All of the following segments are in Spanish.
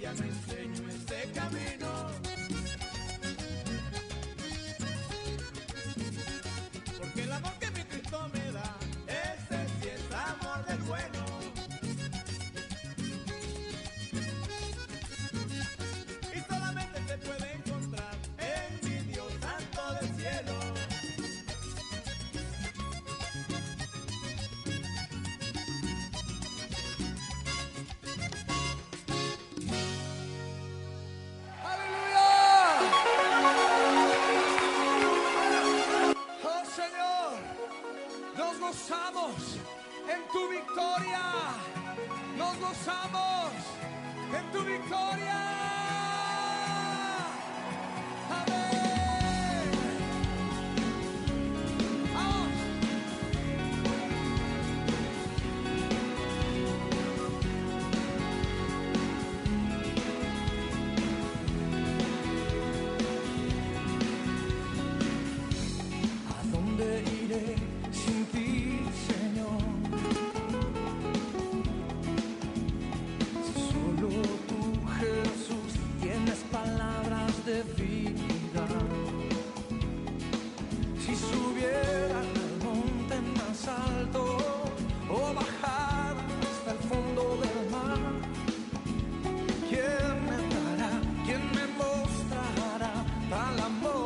ya no enseño ese camino. Porque el amor que mi Cristo me da, ese sí es amor del bueno. Y solamente se puede encontrar en mi Dios santo del cielo. Nos gozamos en tu victoria. Nos gozamos en tu victoria. Amén. Vamos. ¿A dónde iré sin ti, Señor? Si solo tú, Jesús, tienes palabras de vida. Si subiera al monte más alto o bajar hasta el fondo del mar, ¿quién me dará, quién me mostrará tal amor?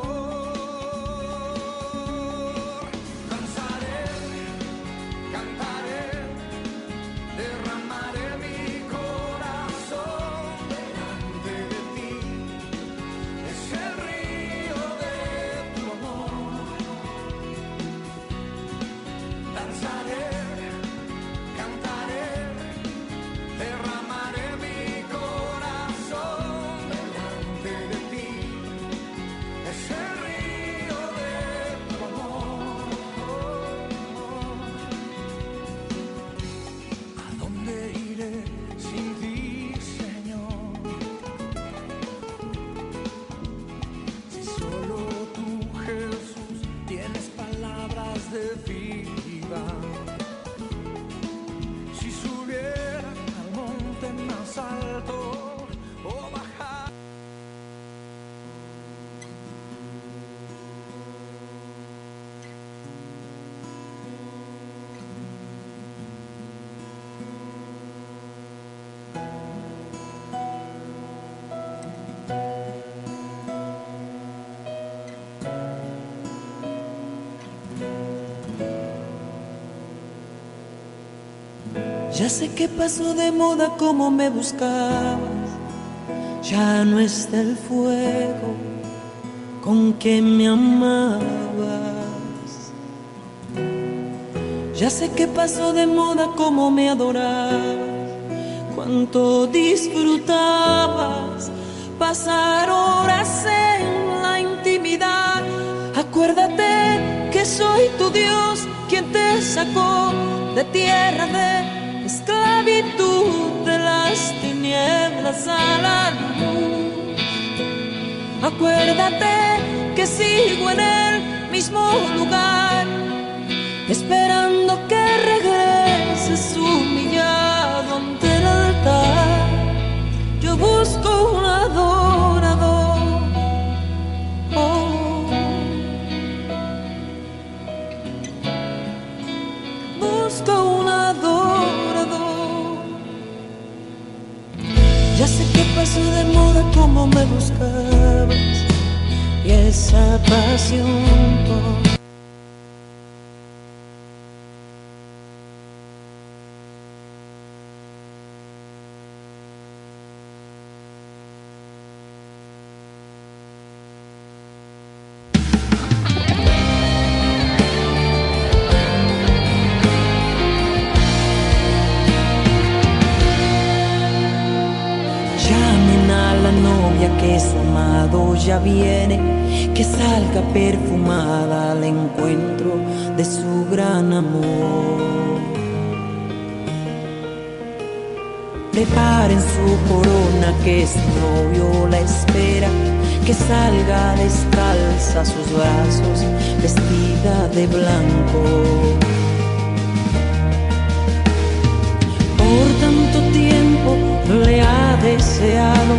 Si subiera al monte más alto o bajar. Ya sé que pasó de moda como me buscabas, ya no está el fuego con que me amabas. Ya sé que pasó de moda como me adorabas, cuánto disfrutabas pasar horas en la intimidad. Acuérdate que soy tu Dios, quien te sacó de tierra de esclavitud, de las tinieblas a la luz. Acuérdate que sigo en el mismo lugar, esperando que regreses humillado ante el altar. Yo busco un adorador, busco un adorador. Ya sé que pasó de moda como me buscabas, y esa pasión que es amado ya viene, que salga perfumada al encuentro de su gran amor. Preparen su corona, que su novio la espera, que salga descalza a sus brazos, vestida de blanco. Por tanto tiempo le ha deseado,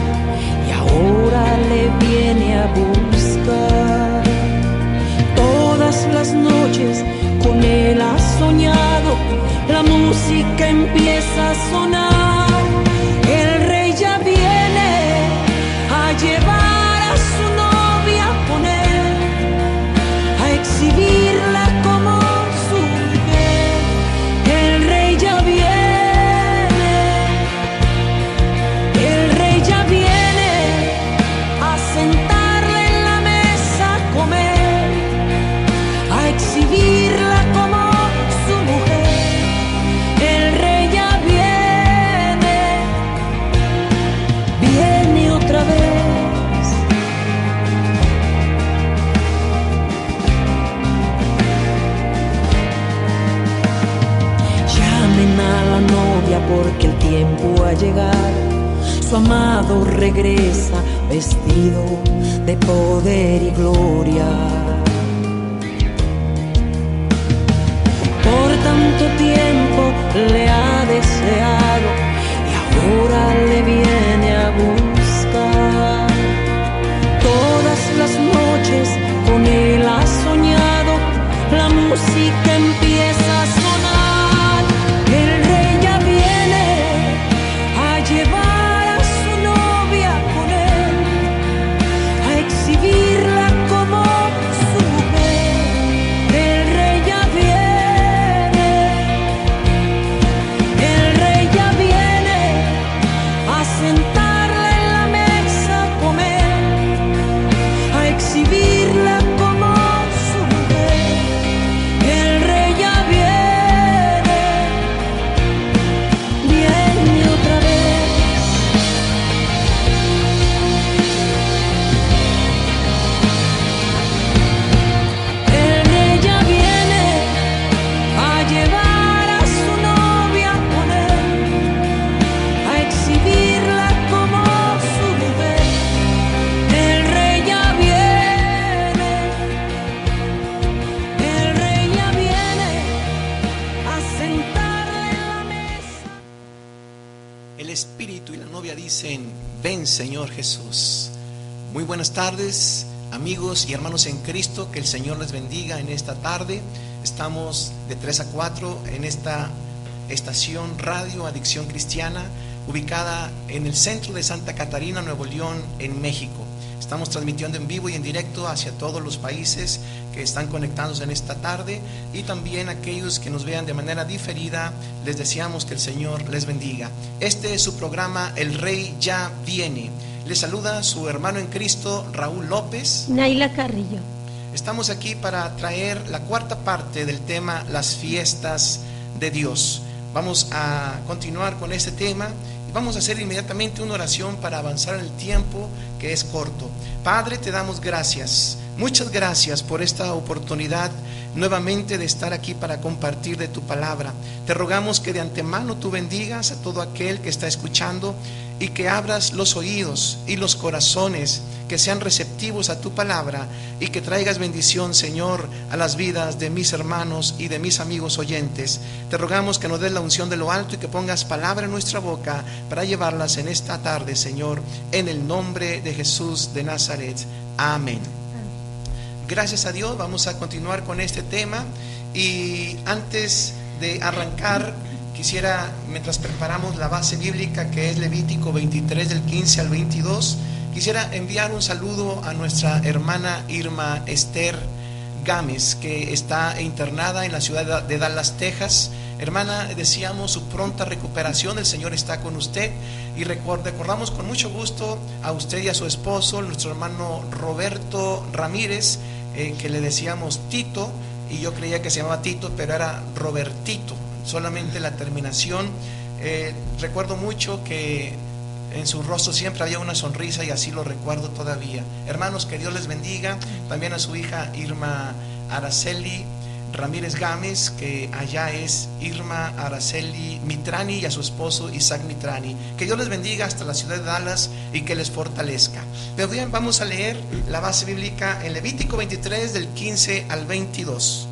le viene a buscar. Todas las noches con él ha soñado, la música empieza a sonar. El rey ya viene a llevar a su novia con él, a exhibirla como su mujer. El rey ya viene, el rey ya viene a sentarle en la mesa a comer, a exhibirla como su mujer. El rey ya viene otra vez. Llamen a la novia porque el tiempo ha llegado. Su amado regresa vestido de poder y gloria. Por tanto tiempo le ha deseado y ahora le viene a buscar. Todas las noches con él ha soñado, la música empieza a sonar. El rey ya viene a llevar a su novia con él, a exhibirla como su mujer. El rey ya viene, el rey ya viene a sentarla en la mesa a comer, a exhibirla como su mujer. El rey ya viene otra vez. El rey ya viene a llevar a su novia con él, a exhibirla como su mujer. El rey ya viene, el rey ya viene a sentarle en la mesa. El Espíritu y la novia dicen: ven, Señor Jesús. Muy buenas tardes, amigos y hermanos en Cristo. Que el Señor les bendiga en esta tarde. Estamos de 3 a 4 en esta estación Radio Adicción Cristiana, ubicada en el centro de Santa Catarina, Nuevo León, en México. Estamos transmitiendo en vivo y en directo hacia todos los países que están conectados en esta tarde, y también aquellos que nos vean de manera diferida. Les deseamos que el Señor les bendiga. Este es su programa El Rey ya viene. Les saluda su hermano en Cristo, Raúl López. Naila Carrillo. Estamos aquí para traer la cuarta parte del tema Las fiestas de Dios. Vamos a continuar con este tema y vamos a hacer inmediatamente una oración para avanzar en el tiempo que es corto. Padre, te damos gracias, muchas gracias por esta oportunidad nuevamente de estar aquí para compartir de tu palabra. Te rogamos que de antemano tú bendigas a todo aquel que está escuchando y que abras los oídos y los corazones, que sean receptivos a tu palabra y que traigas bendición, Señor, a las vidas de mis hermanos y de mis amigos oyentes. Te rogamos que nos des la unción de lo alto y que pongas palabra en nuestra boca para llevarlas en esta tarde, Señor, en el nombre de Jesús de Nazaret. Amén. Gracias a Dios, vamos a continuar con este tema, y antes de arrancar quisiera, mientras preparamos la base bíblica que es Levítico 23 del 15 al 22, quisiera enviar un saludo a nuestra hermana Irma Esther Gámez, que está internada en la ciudad de Dallas, Texas. Hermana, deseamos su pronta recuperación. El Señor está con usted, y recordamos con mucho gusto a usted y a su esposo, nuestro hermano Roberto Ramírez, que le decíamos Tito, y yo creía que se llamaba Tito, pero era Robertito, solamente la terminación. Recuerdo mucho que en su rostro siempre había una sonrisa, y así lo recuerdo todavía. Hermanos, que Dios les bendiga. También a su hija Irma Araceli Ramírez Gámez, que allá es Irma Araceli Mitrani, y a su esposo Isaac Mitrani. Que Dios les bendiga hasta la ciudad de Dallas y que les fortalezca. Pero bien, vamos a leer la base bíblica en Levítico 23 del 15 al 22.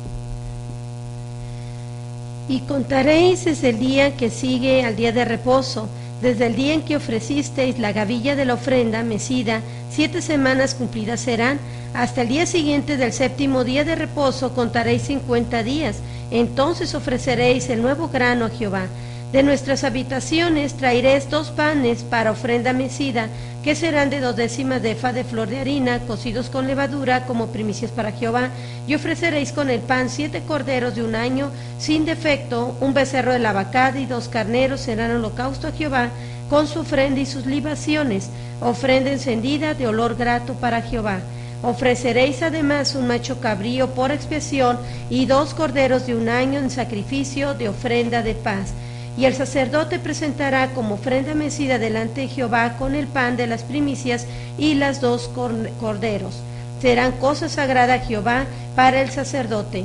Y contaréis desde el día que sigue al día de reposo, Desde el día en que ofrecisteis la gavilla de la ofrenda mecida, 7 semanas cumplidas serán. Hasta el día siguiente del 7º día de reposo contaréis 50 días. Entonces ofreceréis el nuevo grano a Jehová. De nuestras habitaciones traeréis 2 panes para ofrenda mecida, que serán de 2/10 de efa de flor de harina, cocidos con levadura, como primicias para Jehová. Y ofreceréis con el pan 7 corderos de 1 año, sin defecto, un becerro de la vacada y 2 carneros serán holocausto a Jehová, con su ofrenda y sus libaciones, ofrenda encendida de olor grato para Jehová. Ofreceréis además un macho cabrío por expiación y 2 corderos de 1 año en sacrificio de ofrenda de paz. Y el sacerdote presentará como ofrenda mecida delante de Jehová con el pan de las primicias y las 2 corderos. Serán cosa sagrada a Jehová para el sacerdote.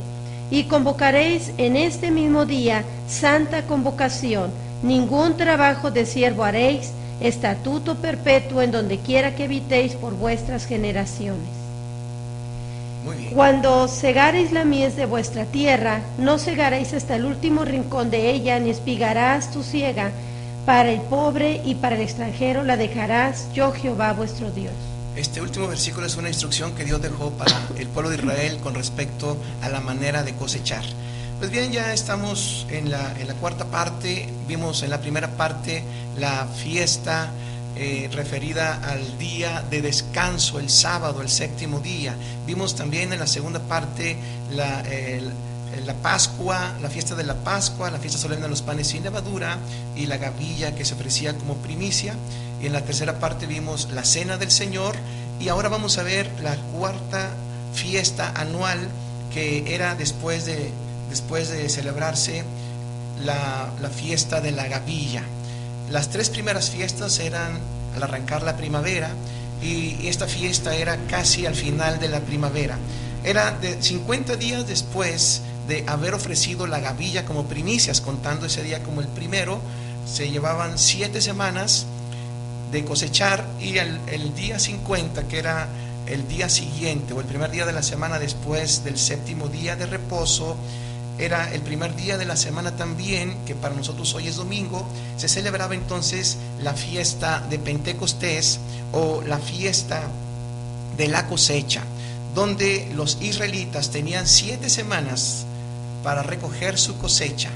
Y convocaréis en este mismo día santa convocación. Ningún trabajo de siervo haréis, estatuto perpetuo en donde quiera que habitéis por vuestras generaciones. Muy bien. Cuando segareis la mies de vuestra tierra, no segaréis hasta el último rincón de ella, ni espigarás tu siega. Para el pobre y para el extranjero la dejarás, yo Jehová vuestro Dios. Este último versículo es una instrucción que Dios dejó para el pueblo de Israel con respecto a la manera de cosechar. Pues bien, ya estamos en la cuarta parte. Vimos en la primera parte la fiesta referida al día de descanso, el sábado, el 7º día. Vimos también en la segunda parte la Pascua, la fiesta de la Pascua, la fiesta solemne de los panes sin levadura y la gavilla que se ofrecía como primicia. Y en la tercera parte vimos la cena del Señor, y ahora vamos a ver la cuarta fiesta anual, que era después de celebrarse la fiesta de la gavilla. Las 3 primeras fiestas eran al arrancar la primavera, y esta fiesta era casi al final de la primavera. Era de 50 días después de haber ofrecido la gavilla como primicias, contando ese día como el primero. Se llevaban 7 semanas de cosechar, y el día 50, que era el día siguiente o el primer día de la semana después del 7º día de reposo, era el primer día de la semana también, que para nosotros hoy es domingo. Se celebraba entonces la fiesta de Pentecostés, o la fiesta de la cosecha, donde los israelitas tenían 7 semanas para recoger su cosecha,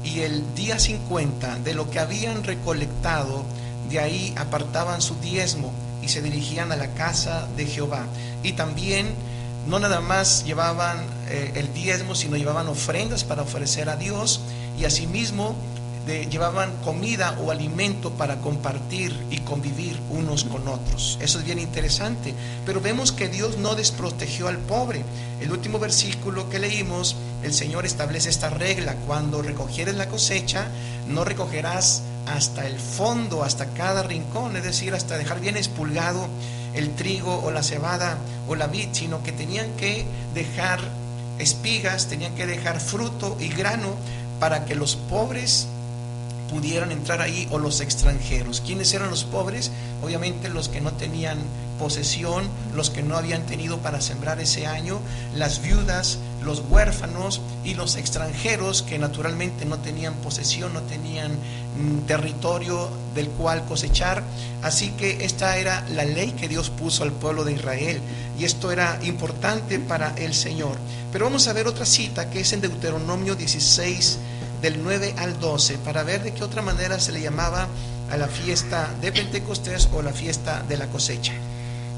y el día 50 de lo que habían recolectado, de ahí apartaban su diezmo y se dirigían a la casa de Jehová. Y también no nada más llevaban el diezmo, sino llevaban ofrendas para ofrecer a Dios, y asimismo llevaban comida o alimento para compartir y convivir unos con otros. Eso es bien interesante. Pero vemos que Dios no desprotegió al pobre. El último versículo que leímos, el Señor establece esta regla: cuando recogieres la cosecha, no recogerás hasta el fondo, hasta cada rincón, es decir, hasta dejar bien expulgado el trigo o la cebada o la vid, sino que tenían que dejar espigas, tenían que dejar fruto y grano para que los pobres pudieran entrar ahí, o los extranjeros. ¿Quiénes eran los pobres? Obviamente los que no tenían posesión, los que no habían tenido para sembrar ese año, las viudas, los huérfanos y los extranjeros que naturalmente no tenían posesión, no tenían territorio del cual cosechar. Así que esta era la ley que Dios puso al pueblo de Israel, y esto era importante para el Señor. Pero vamos a ver otra cita que es en Deuteronomio 16, del 9 al 12, para ver de qué otra manera se le llamaba a la fiesta de Pentecostés o la fiesta de la cosecha.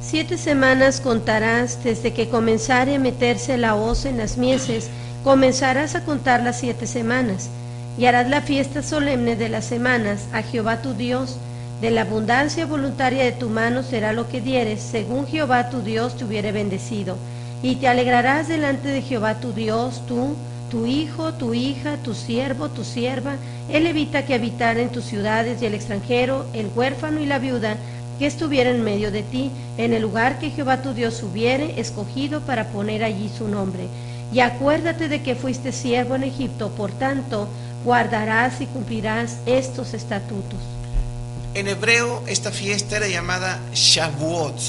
7 semanas contarás desde que comenzare a meterse la hoz en las mieses, comenzarás a contar las 7 semanas, y harás la fiesta solemne de las semanas a Jehová tu Dios. De la abundancia voluntaria de tu mano será lo que dieres, según Jehová tu Dios te hubiere bendecido. Y te alegrarás delante de Jehová tu Dios, tú, tu hijo, tu hija, tu siervo, tu sierva, el levita que habitara en tus ciudades, y el extranjero, el huérfano y la viuda que estuviera en medio de ti, en el lugar que Jehová tu Dios hubiere escogido para poner allí su nombre. Y acuérdate de que fuiste siervo en Egipto, por tanto, guardarás y cumplirás estos estatutos. En hebreo esta fiesta era llamada Shavuot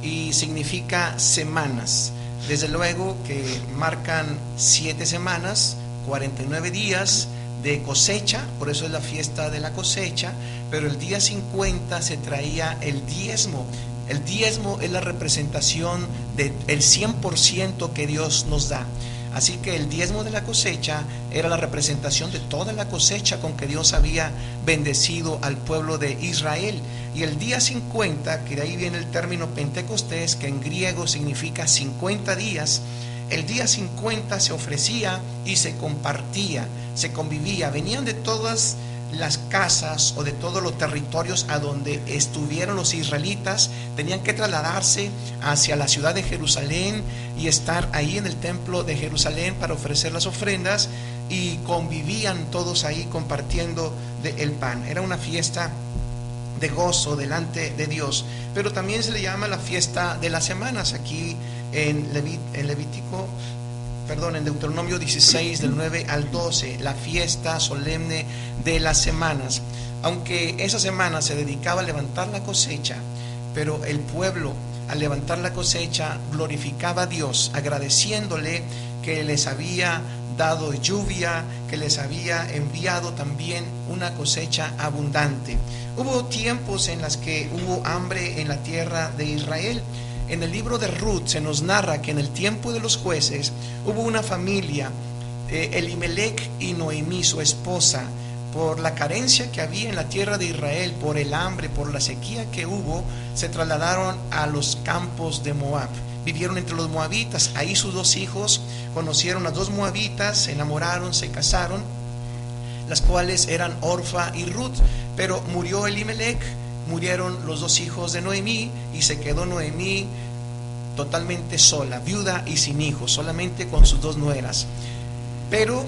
y significa semanas. Desde luego que marcan 7 semanas, 49 días de cosecha, por eso es la fiesta de la cosecha, pero el día 50 se traía el diezmo. El diezmo es la representación del 100% que Dios nos da. Así que el diezmo de la cosecha era la representación de toda la cosecha con que Dios había bendecido al pueblo de Israel. Y el día 50, que de ahí viene el término Pentecostés, que en griego significa 50 días, el día 50 se ofrecía y se compartía, se convivía. Venían de todas las casas o de todos los territorios a donde estuvieron los israelitas, tenían que trasladarse hacia la ciudad de Jerusalén y estar ahí en el templo de Jerusalén para ofrecer las ofrendas, y convivían todos ahí compartiendo el pan. Era una fiesta de gozo delante de Dios, pero también se le llama la fiesta de las semanas. Aquí en Deuteronomio 16 del 9 al 12, la fiesta solemne de las semanas. Aunque esa semana se dedicaba a levantar la cosecha, pero el pueblo al levantar la cosecha glorificaba a Dios, agradeciéndole que les había dado lluvia, que les había enviado también una cosecha abundante. Hubo tiempos en los que hubo hambre en la tierra de Israel. En el libro de Ruth se nos narra que en el tiempo de los jueces hubo una familia, Elimelech y Noemí, su esposa, por la carencia que había en la tierra de Israel, por el hambre, por la sequía que hubo, se trasladaron a los campos de Moab. Vivieron entre los moabitas. Ahí sus dos hijos conocieron a dos moabitas, se enamoraron, se casaron, las cuales eran Orfa y Ruth. Pero murió Elimelech, murieron los dos hijos de Noemí, y se quedó Noemí totalmente sola, viuda y sin hijos, solamente con sus dos nueras. Pero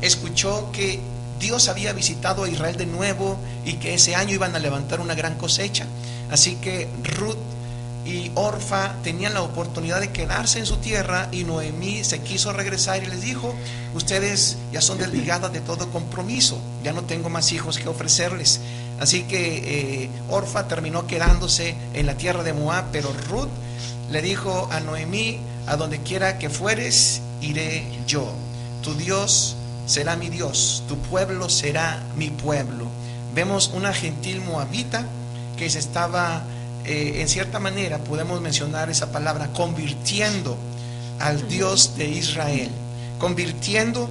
escuchó que Dios había visitado a Israel de nuevo y que ese año iban a levantar una gran cosecha. Así que Ruth y Orfa tenían la oportunidad de quedarse en su tierra, y Noemí se quiso regresar y les dijo: ustedes ya son desligadas de todo compromiso, ya no tengo más hijos que ofrecerles. Así que Orfa terminó quedándose en la tierra de Moab, pero Ruth le dijo a Noemí: a donde quiera que fueres, iré yo. Tu Dios será mi Dios, tu pueblo será mi pueblo. Vemos una gentil moabita que se estaba, en cierta manera podemos mencionar esa palabra, convirtiendo al Dios de Israel, convirtiendo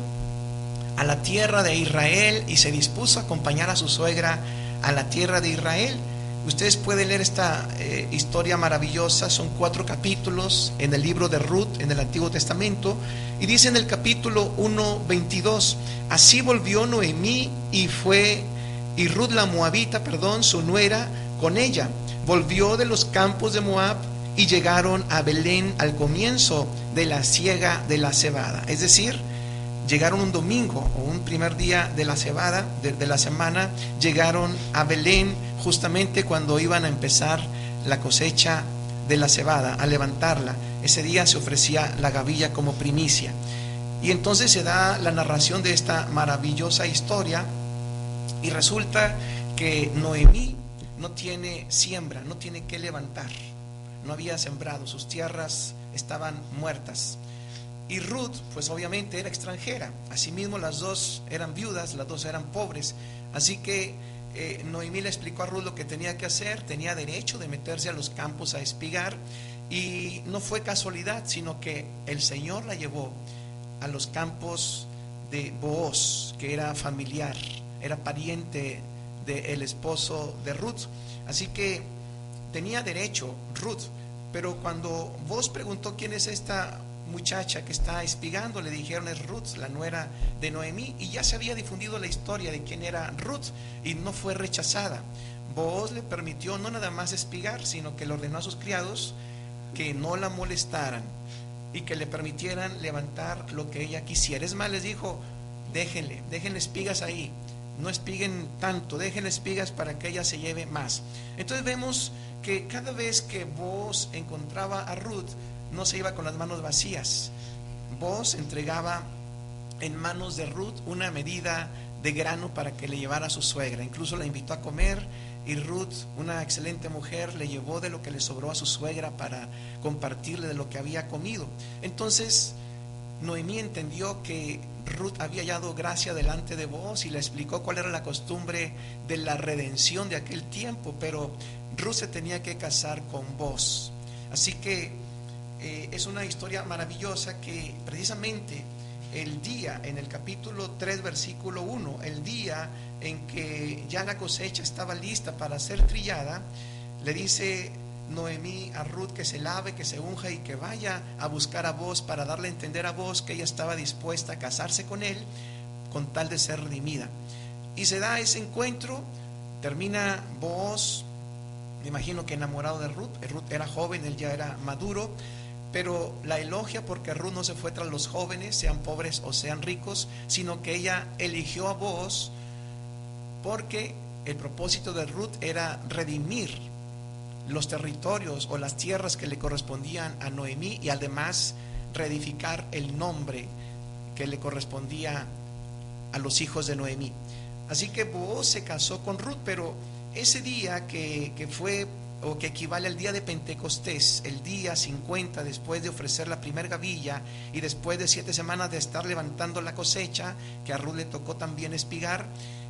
a la tierra de Israel, y se dispuso a acompañar a su suegra a la tierra de Israel. Ustedes pueden leer esta historia maravillosa. Son 4 capítulos en el libro de Ruth, en el Antiguo Testamento, y dice en el capítulo 1:22: así volvió Noemí y Ruth la moabita, su nuera, con ella. Volvió de los campos de Moab y llegaron a Belén al comienzo de la siega de la cebada. Es decir, llegaron un domingo o un primer día de la cebada, de la semana, llegaron a Belén justamente cuando iban a empezar la cosecha de la cebada, a levantarla. Ese día se ofrecía la gavilla como primicia. Y entonces se da la narración de esta maravillosa historia, y resulta que Noemí no tiene siembra, no tiene que levantar, no había sembrado, sus tierras estaban muertas. Y Ruth, pues obviamente era extranjera. Asimismo, las dos eran viudas, las dos eran pobres. Así que Noemí le explicó a Ruth lo que tenía que hacer. Tenía derecho de meterse a los campos a espigar. Y no fue casualidad, sino que el Señor la llevó a los campos de Booz, que era familiar, era pariente del esposo de Ruth. Así que tenía derecho Ruth. Pero cuando Booz preguntó: ¿quién es esta muchacha que está espigando?, le dijeron: es Ruth, la nuera de Noemí. Y ya se había difundido la historia de quién era Ruth, y no fue rechazada. Booz le permitió no nada más espigar, sino que le ordenó a sus criados que no la molestaran y que le permitieran levantar lo que ella quisiera. Es más, les dijo: déjenle espigas ahí, no espiguen tanto, déjenle espigas para que ella se lleve más. Entonces vemos que cada vez que Booz encontraba a Ruth, no se iba con las manos vacías. Booz entregaba en manos de Ruth una medida de grano para que le llevara a su suegra. Incluso la invitó a comer, y Ruth, una excelente mujer, le llevó de lo que le sobró a su suegra para compartirle de lo que había comido. Entonces Noemí entendió que Ruth había hallado gracia delante de Booz y le explicó cuál era la costumbre de la redención de aquel tiempo, pero Ruth se tenía que casar con Booz. Así que es una historia maravillosa que precisamente el día, en el capítulo 3 versículo 1, el día en que ya la cosecha estaba lista para ser trillada, le dice Noemí a Ruth que se lave, que se unja y que vaya a buscar a Booz para darle a entender a Booz que ella estaba dispuesta a casarse con él con tal de ser redimida. Y se da ese encuentro, termina Booz, me imagino que enamorado de Ruth. Ruth era joven, él ya era maduro, pero la elogia porque Ruth no se fue tras los jóvenes, sean pobres o sean ricos, sino que ella eligió a Booz porque el propósito de Ruth era redimir los territorios o las tierras que le correspondían a Noemí y además reedificar el nombre que le correspondía a los hijos de Noemí. Así que Booz se casó con Ruth, pero ese día que fue o que equivale al día de Pentecostés, el día 50 después de ofrecer la primera gavilla y después de 7 semanas de estar levantando la cosecha, que a Ruth le tocó también espigar,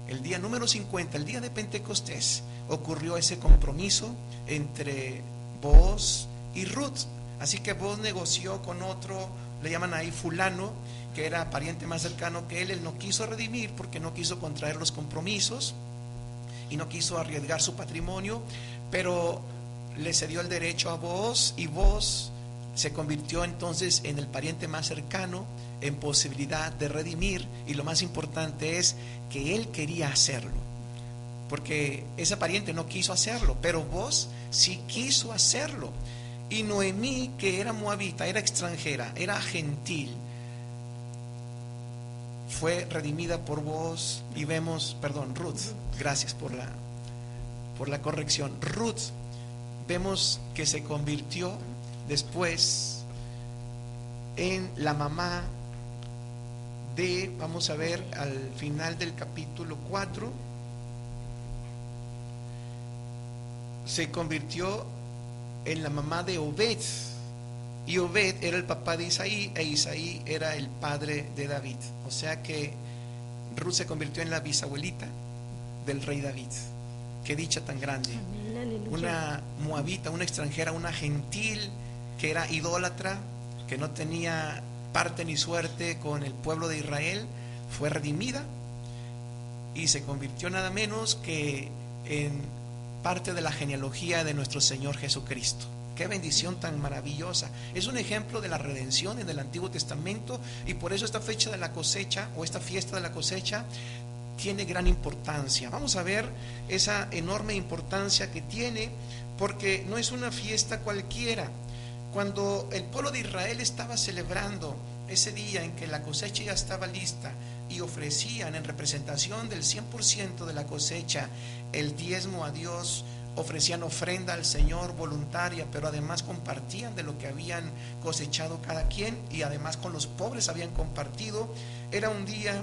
el día número 50, el día de Pentecostés, ocurrió ese compromiso entre Booz y Ruth. Así que Booz negoció con otro, le llaman ahí fulano, que era pariente más cercano que él no quiso redimir porque no quiso contraer los compromisos y no quiso arriesgar su patrimonio, pero le cedió el derecho a Booz y Booz se convirtió entonces en el pariente más cercano en posibilidad de redimir, y lo más importante es que él quería hacerlo, porque ese pariente no quiso hacerlo, pero Booz sí quiso hacerlo. Y Noemí, que era moabita, era extranjera, era gentil, fue redimida por Booz. Y vemos, Ruth, gracias por la corrección. Ruth, vemos que se convirtió después en la mamá de, vamos a ver al final del capítulo 4, se convirtió en la mamá de Obed, y Obed era el papá de Isaí, e Isaí era el padre de David. O sea que Ruth se convirtió en la bisabuelita del rey David. Qué dicha tan grande. Amén, una moabita, una extranjera, una gentil que era idólatra, que no tenía parte ni suerte con el pueblo de Israel, fue redimida y se convirtió nada menos que en parte de la genealogía de nuestro Señor Jesucristo. Qué bendición tan maravillosa. Es un ejemplo de la redención en el Antiguo Testamento, y por eso esta fecha de la cosecha o esta fiesta de la cosecha tiene gran importancia. Vamos a ver esa enorme importancia que tiene, porque no es una fiesta cualquiera. Cuando el pueblo de Israel estaba celebrando ese día en que la cosecha ya estaba lista y ofrecían en representación del 100% de la cosecha el diezmo a Dios, ofrecían ofrenda al Señor voluntaria, pero además compartían de lo que habían cosechado cada quien, y además con los pobres habían compartido. Era un día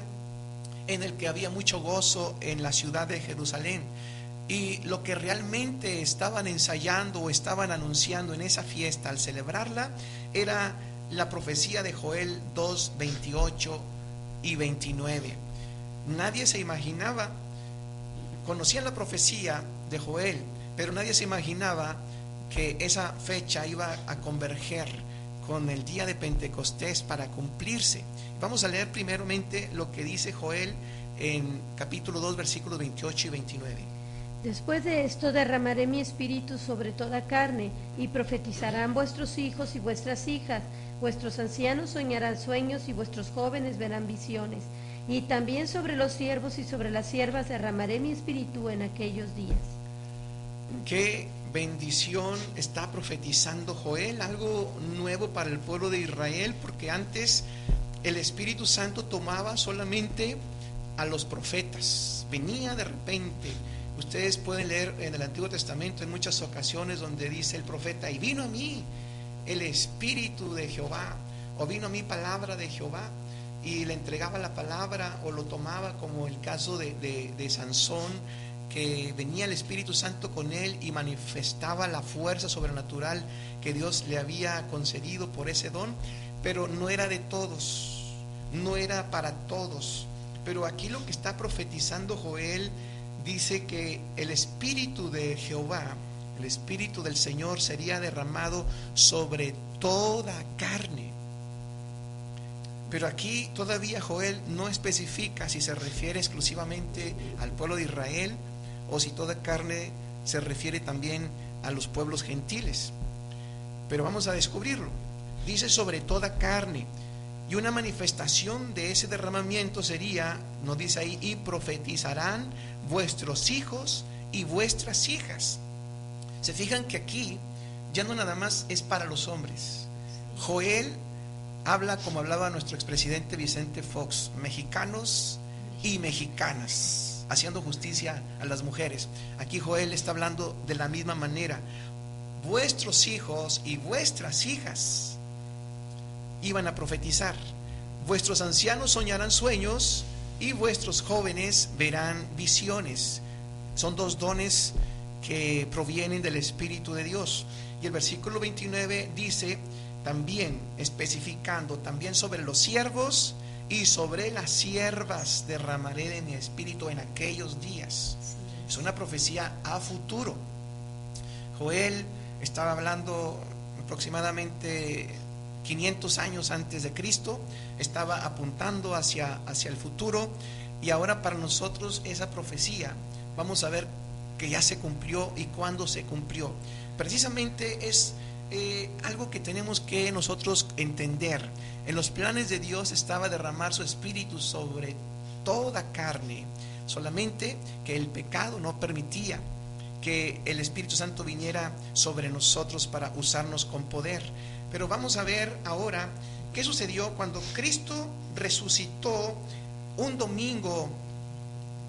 en el que había mucho gozo en la ciudad de Jerusalén, y lo que realmente estaban ensayando o estaban anunciando en esa fiesta al celebrarla era la profecía de Joel 2, 28 y 29. Nadie se imaginaba, conocían la profecía de Joel, pero nadie se imaginaba que esa fecha iba a converger con el día de Pentecostés para cumplirse. Vamos a leer primeramente lo que dice Joel en capítulo 2, versículos 28 y 29. Después de esto derramaré mi espíritu sobre toda carne, y profetizarán vuestros hijos y vuestras hijas, vuestros ancianos soñarán sueños y vuestros jóvenes verán visiones. Y también sobre los siervos y sobre las siervas derramaré mi espíritu en aquellos días. Qué bendición está profetizando Joel, algo nuevo para el pueblo de Israel, porque antes el Espíritu Santo tomaba solamente a los profetas, venía de repente. Ustedes pueden leer en el Antiguo Testamento en muchas ocasiones donde dice el profeta: y vino a mí el Espíritu de Jehová, o vino a mí palabra de Jehová, y le entregaba la palabra, o lo tomaba, como el caso de Sansón, que venía el Espíritu Santo con él y manifestaba la fuerza sobrenatural que Dios le había concedido por ese don. Pero no era de todos, no era para todos. Pero aquí lo que está profetizando Joel dice que el Espíritu de Jehová, el Espíritu del Señor sería derramado sobre toda carne. Pero aquí todavía Joel no especifica si se refiere exclusivamente al pueblo de Israel o si toda carne se refiere también a los pueblos gentiles. Pero vamos a descubrirlo. Dice sobre toda carne. Y una manifestación de ese derramamiento sería, nos dice ahí, y profetizarán vuestros hijos y vuestras hijas. Se fijan que aquí ya no nada más es para los hombres. Joel habla como hablaba nuestro expresidente Vicente Fox, mexicanos y mexicanas, haciendo justicia a las mujeres. Aquí Joel está hablando de la misma manera. Vuestros hijos y vuestras hijas iban a profetizar. Vuestros ancianos soñarán sueños y vuestros jóvenes verán visiones. Son dos dones que provienen del Espíritu de Dios. Y el versículo 29 dice también, especificando también sobre los siervos y sobre las siervas derramaré de mi espíritu en aquellos días. Es una profecía a futuro. Joel estaba hablando aproximadamente 500 años antes de Cristo, estaba apuntando hacia el futuro, y ahora para nosotros esa profecía vamos a ver que ya se cumplió y cuándo se cumplió. Precisamente es algo que tenemos que nosotros entender. En los planes de Dios estaba derramar su espíritu sobre toda carne, solamente que el pecado no permitía que el Espíritu Santo viniera sobre nosotros para usarnos con poder. Pero vamos a ver ahora qué sucedió cuando Cristo resucitó un domingo.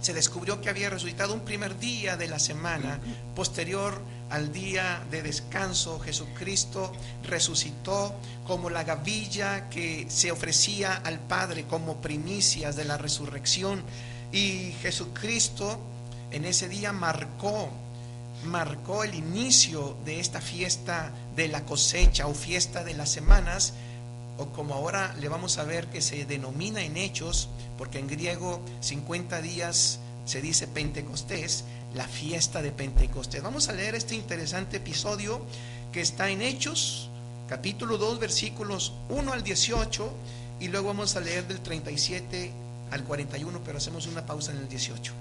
Se descubrió que había resucitado un primer día de la semana, posterior al día de descanso. Jesucristo resucitó como la gavilla que se ofrecía al Padre como primicias de la resurrección. Y Jesucristo en ese día marcó el inicio de esta fiesta de la cosecha o fiesta de las semanas, o como ahora le vamos a ver que se denomina en Hechos, porque en griego 50 días se dice Pentecostés, la fiesta de Pentecostés. Vamos a leer este interesante episodio que está en Hechos, capítulo 2, versículos 1 al 18, y luego vamos a leer del 37 al 41, pero hacemos una pausa en el 18.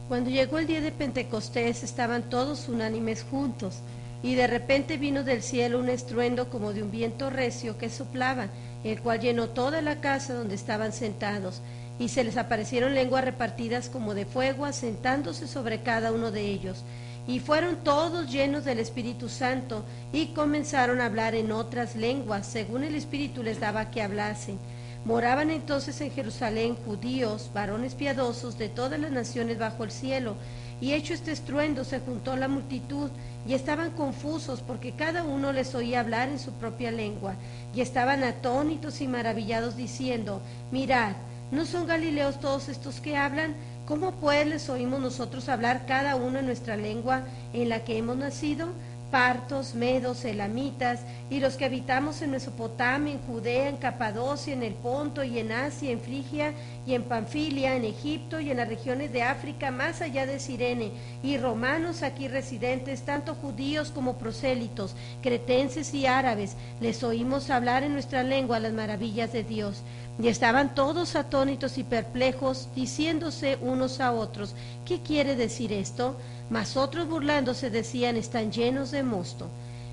Cuando llegó el día de Pentecostés, estaban todos unánimes juntos, y de repente vino del cielo un estruendo como de un viento recio que soplaba, el cual llenó toda la casa donde estaban sentados, y se les aparecieron lenguas repartidas como de fuego, asentándose sobre cada uno de ellos. Y fueron todos llenos del Espíritu Santo, y comenzaron a hablar en otras lenguas, según el Espíritu les daba que hablasen. Moraban entonces en Jerusalén judíos, varones piadosos de todas las naciones bajo el cielo. Y hecho este estruendo, se juntó la multitud, y estaban confusos, porque cada uno les oía hablar en su propia lengua. Y estaban atónitos y maravillados, diciendo: Mirad, ¿no son galileos todos estos que hablan? ¿Cómo pues les oímos nosotros hablar cada uno en nuestra lengua en la que hemos nacido? Partos, medos, elamitas, y los que habitamos en Mesopotamia, en Judea, en Capadocia, en el Ponto y en Asia, en Frigia y en Panfilia, en Egipto y en las regiones de África, más allá de Cirene, y romanos aquí residentes, tanto judíos como prosélitos, cretenses y árabes, les oímos hablar en nuestra lengua las maravillas de Dios. Y estaban todos atónitos y perplejos, diciéndose unos a otros: ¿qué quiere decir esto? Mas otros burlándose decían: están llenos de mosto.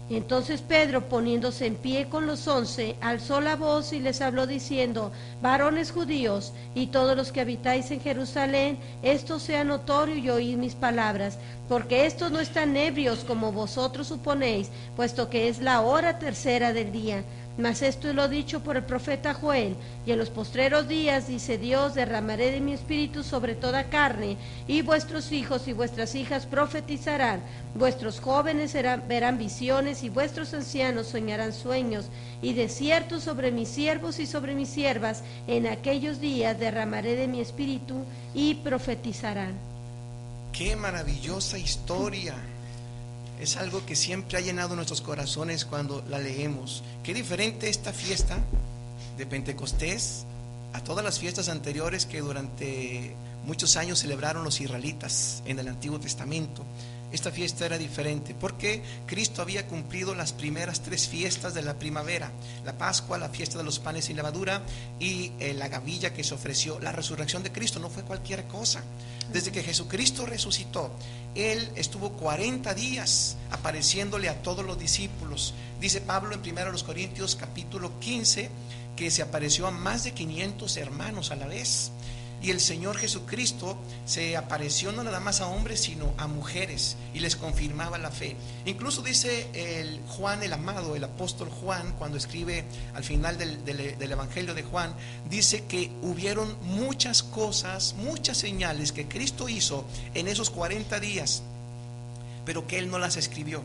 Entonces Pedro, poniéndose en pie con los 11, alzó la voz y les habló diciendo: varones judíos, y todos los que habitáis en Jerusalén, esto sea notorio y oíd mis palabras, porque estos no están ebrios como vosotros suponéis, puesto que es la hora tercera del día. Mas esto es lo dicho por el profeta Joel: y en los postreros días, dice Dios, derramaré de mi espíritu sobre toda carne, y vuestros hijos y vuestras hijas profetizarán, vuestros jóvenes verán visiones, y vuestros ancianos soñarán sueños, y de cierto sobre mis siervos y sobre mis siervas en aquellos días derramaré de mi espíritu, y profetizarán. ¡Qué maravillosa historia! Es algo que siempre ha llenado nuestros corazones cuando la leemos. Qué diferente esta fiesta de Pentecostés a todas las fiestas anteriores que durante muchos años celebraron los israelitas en el Antiguo Testamento. Esta fiesta era diferente porque Cristo había cumplido las primeras 3 fiestas de la primavera: la Pascua, la fiesta de los panes sin levadura y la gavilla que se ofreció. La resurrección de Cristo no fue cualquier cosa. Desde que Jesucristo resucitó, Él estuvo 40 días apareciéndole a todos los discípulos. Dice Pablo en 1 Corintios capítulo 15 que se apareció a más de 500 hermanos a la vez. Y el Señor Jesucristo se apareció no nada más a hombres, sino a mujeres, y les confirmaba la fe. Incluso dice el Juan el amado, el apóstol Juan, cuando escribe al final del Evangelio de Juan, dice que hubieron muchas cosas, muchas señales que Cristo hizo en esos 40 días, pero que Él no las escribió,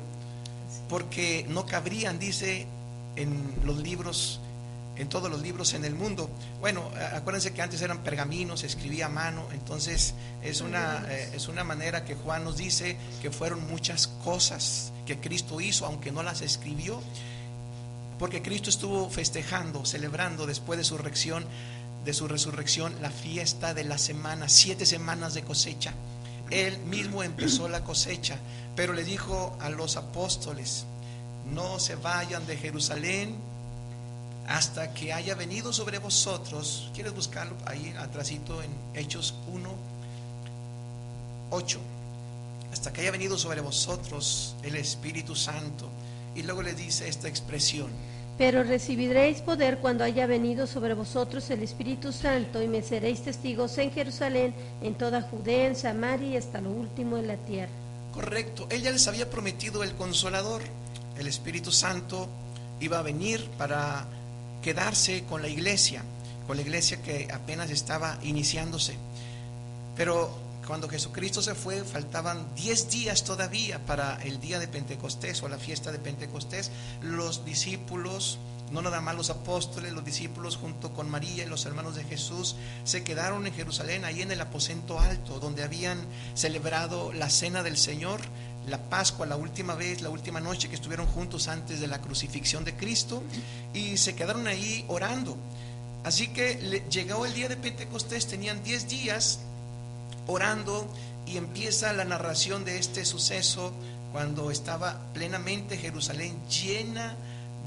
porque no cabrían, dice, en los libros, en todos los libros en el mundo. Bueno, acuérdense que antes eran pergaminos, se escribía a mano. Entonces es una manera que Juan nos dice que fueron muchas cosas que Cristo hizo, aunque no las escribió, porque Cristo estuvo festejando, celebrando después de su resurrección la fiesta de la semana, 7 semanas de cosecha. Él mismo empezó la cosecha, pero le dijo a los apóstoles: no se vayan de Jerusalén hasta que haya venido sobre vosotros. ¿Quieres buscarlo ahí atrásito en Hechos 1:8? Hasta que haya venido sobre vosotros el Espíritu Santo. Y luego le dice esta expresión: pero recibiréis poder cuando haya venido sobre vosotros el Espíritu Santo, y me seréis testigos en Jerusalén, en toda Judea, en Samaria y hasta lo último de la tierra. Correcto. Él ya les había prometido el Consolador. El Espíritu Santo iba a venir para quedarse con la iglesia que apenas estaba iniciándose. Pero cuando Jesucristo se fue, faltaban 10 días todavía para el día de Pentecostés o la fiesta de Pentecostés. Los discípulos, no nada más los apóstoles, los discípulos junto con María y los hermanos de Jesús se quedaron en Jerusalén, ahí en el aposento alto, donde habían celebrado la cena del Señor, la Pascua, la última vez, la última noche que estuvieron juntos antes de la crucifixión de Cristo, y se quedaron ahí orando. Así que llegó el día de Pentecostés, tenían 10 días orando, y empieza la narración de este suceso cuando estaba plenamente Jerusalén llena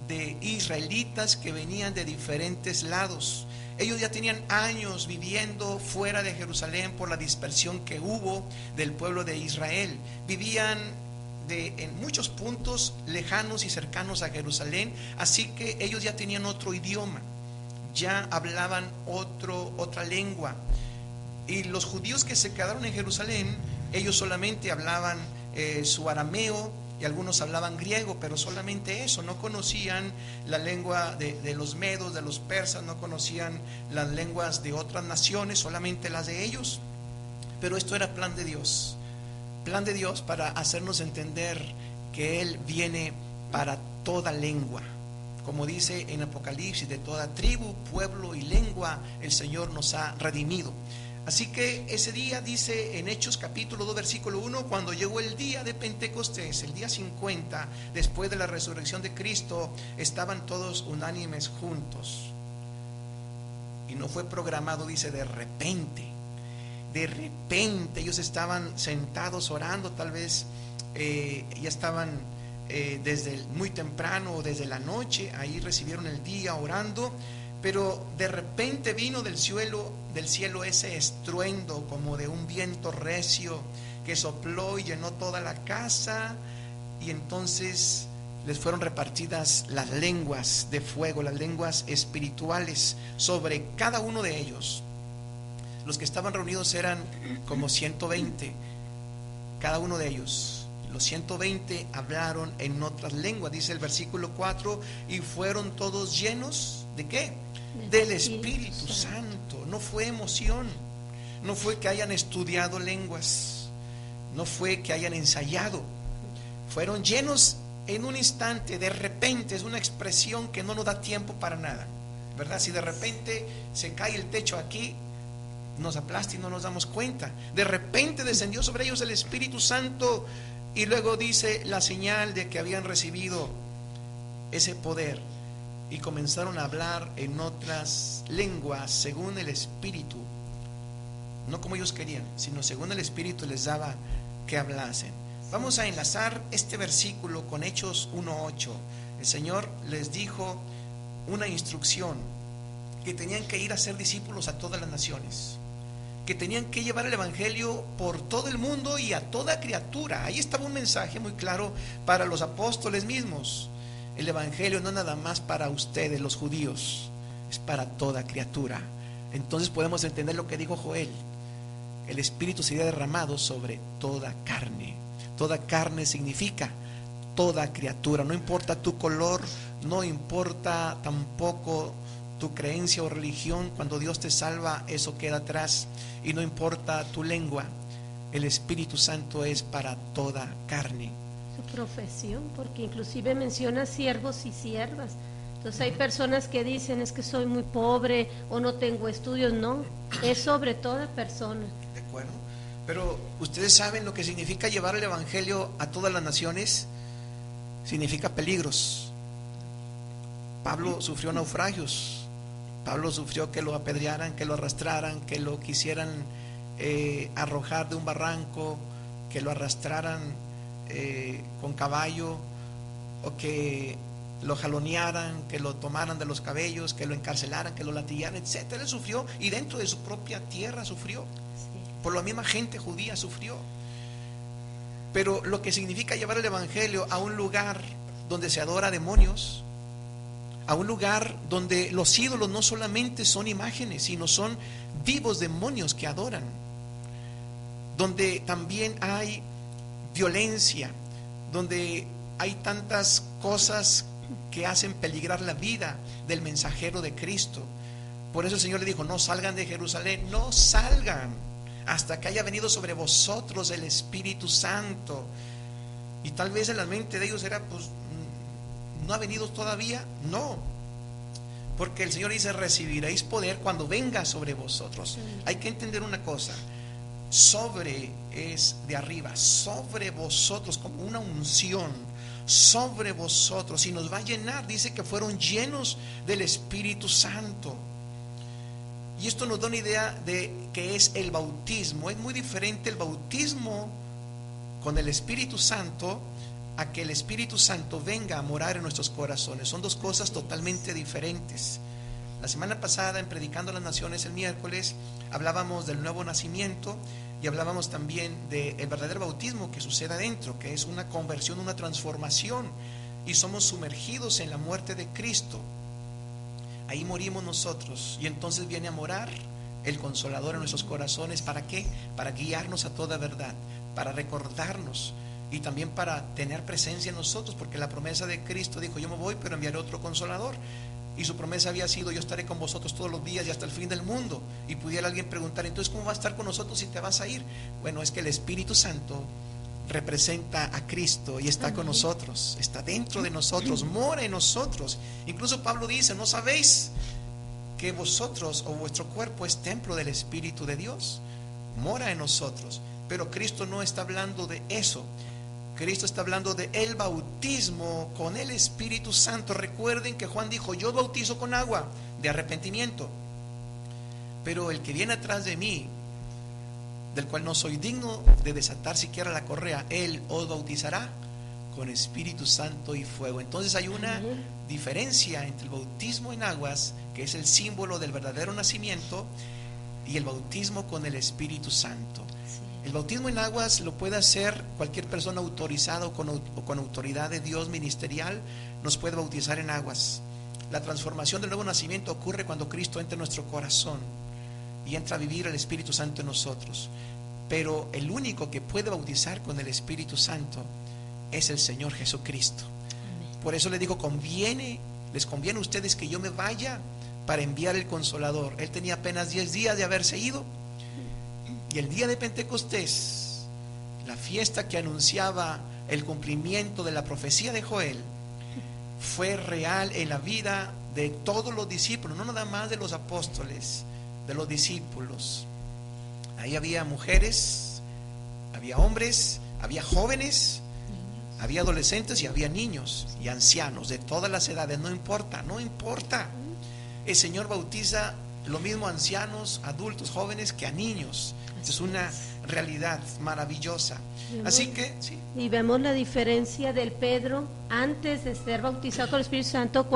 de israelitas que venían de diferentes lados. Ellos ya tenían años viviendo fuera de Jerusalén por la dispersión que hubo del pueblo de Israel. Vivían en muchos puntos lejanos y cercanos a Jerusalén, así que ellos ya tenían otro idioma, ya hablaban otra lengua. Y los judíos que se quedaron en Jerusalén, ellos solamente hablaban su arameo, y algunos hablaban griego, pero solamente eso. No conocían la lengua de los medos, de los persas, no conocían las lenguas de otras naciones, solamente las de ellos. Pero esto era plan de Dios para hacernos entender que Él viene para toda lengua. Como dice en Apocalipsis, de toda tribu, pueblo y lengua el Señor nos ha redimido. Así que ese día, dice en Hechos capítulo 2 versículo 1, cuando llegó el día de Pentecostés, el día 50 después de la resurrección de Cristo, estaban todos unánimes juntos. Y no fue programado, dice, de repente ellos estaban sentados orando, tal vez ya estaban desde muy temprano o desde la noche, ahí recibieron el día orando. Pero de repente vino del cielo ese estruendo como de un viento recio que sopló y llenó toda la casa, y entonces les fueron repartidas las lenguas de fuego, las lenguas espirituales sobre cada uno de ellos. Los que estaban reunidos eran como 120, cada uno de ellos. Los 120 hablaron en otras lenguas, dice el versículo 4, y fueron todos llenos ¿de qué? Del Espíritu Santo. No fue emoción, no fue que hayan estudiado lenguas, no fue que hayan ensayado, fueron llenos en un instante, de repente. Es una expresión que no nos da tiempo para nada, ¿verdad? Si de repente se cae el techo aquí, nos aplasta y no nos damos cuenta. De repente descendió sobre ellos el Espíritu Santo, y luego dice la señal de que habían recibido ese poder. y comenzaron a hablar en otras lenguas según el Espíritu, no como ellos querían, sino según el Espíritu les daba que hablasen. Vamos a enlazar este versículo con Hechos 1:8. El Señor les dijo una instrucción, que tenían que ir a ser discípulos a todas las naciones, que tenían que llevar el evangelio por todo el mundo y a toda criatura. Ahí estaba un mensaje muy claro para los apóstoles mismos. El evangelio no es nada más para ustedes los judíos, es para toda criatura. Entonces podemos entender lo que dijo Joel: el Espíritu sería derramado sobre toda carne. Toda carne significa toda criatura, no importa tu color, no importa tampoco tu creencia o religión. Cuando Dios te salva, eso queda atrás. Y no importa tu lengua, el Espíritu Santo es para toda carne. Su profesión, porque inclusive menciona siervos y siervas. Entonces hay personas que dicen, es que soy muy pobre o no tengo estudios. No, es sobre toda persona. ¿De acuerdo? Pero ustedes saben lo que significa llevar el evangelio a todas las naciones. Significa peligros. Pablo sufrió naufragios. Pablo sufrió que lo apedrearan, que lo arrastraran, que lo quisieran arrojar de un barranco, que lo arrastraran con caballo, o que lo jalonearan, que lo tomaran de los cabellos, que lo encarcelaran, que lo latigaran, etcétera. Él sufrió, y dentro de su propia tierra sufrió. Por la misma gente judía sufrió. Pero lo que significa llevar el evangelio a un lugar donde se adora a demonios, a un lugar donde los ídolos no solamente son imágenes, sino son vivos demonios que adoran, donde también hay violencia, donde hay tantas cosas que hacen peligrar la vida del mensajero de Cristo. Por eso el Señor le dijo: no salgan de Jerusalén, no salgan hasta que haya venido sobre vosotros el Espíritu Santo. Y tal vez en la mente de ellos era, pues, ¿no ha venido todavía? No, porque el Señor dice: recibiréis poder cuando venga sobre vosotros. Hay que entender una cosa: sobre es de arriba, sobre vosotros, como una unción sobre vosotros, y nos va a llenar. Dice que fueron llenos del Espíritu Santo. Y esto nos da una idea de qué es el bautismo. Es muy diferente el bautismo con el Espíritu Santo a que el Espíritu Santo venga a morar en nuestros corazones. Son dos cosas totalmente diferentes. La semana pasada, en Predicando a las Naciones, el miércoles, hablábamos del nuevo nacimiento y hablábamos también del verdadero bautismo que sucede adentro, que es una conversión, una transformación, y somos sumergidos en la muerte de Cristo. Ahí morimos nosotros, y entonces viene a morar el Consolador en nuestros corazones. ¿Para qué? Para guiarnos a toda verdad, para recordarnos y también para tener presencia en nosotros, porque la promesa de Cristo dijo: yo me voy, pero enviaré otro Consolador. Y su promesa había sido: yo estaré con vosotros todos los días y hasta el fin del mundo. Y pudiera alguien preguntar: entonces, ¿cómo va a estar con nosotros si te vas a ir? Bueno, es que el Espíritu Santo representa a Cristo y está con nosotros, está dentro de nosotros, mora en nosotros. Incluso Pablo dice: ¿no sabéis que vosotros o vuestro cuerpo es templo del Espíritu de Dios? Mora en nosotros. Pero Cristo no está hablando de eso. Cristo está hablando de el bautismo con el Espíritu Santo. Recuerden que Juan dijo: yo bautizo con agua de arrepentimiento, pero el que viene atrás de mí, del cual no soy digno de desatar siquiera la correa, él os bautizará con Espíritu Santo y fuego. Entonces hay una diferencia entre el bautismo en aguas, que es el símbolo del verdadero nacimiento, y el bautismo con el Espíritu Santo. El bautismo en aguas lo puede hacer cualquier persona autorizada o con autoridad de Dios ministerial, nos puede bautizar en aguas. La transformación del nuevo nacimiento ocurre cuando Cristo entra en nuestro corazón y entra a vivir el Espíritu Santo en nosotros. Pero el único que puede bautizar con el Espíritu Santo es el Señor Jesucristo. Por eso le digo: les conviene a ustedes que yo me vaya para enviar el Consolador. Él tenía apenas 10 días de haberse ido, y el día de Pentecostés, la fiesta que anunciaba el cumplimiento de la profecía de Joel, fue real en la vida de todos los discípulos, no nada más de los apóstoles, de los discípulos. Ahí había mujeres, había hombres, había jóvenes, Había adolescentes y había niños y ancianos de todas las edades, no importa, no importa. El Señor bautiza lo mismo a ancianos, adultos, jóvenes que a niños. Es una realidad maravillosa. Así que, sí. Y vemos la diferencia del Pedro antes de ser bautizado con el Espíritu Santo,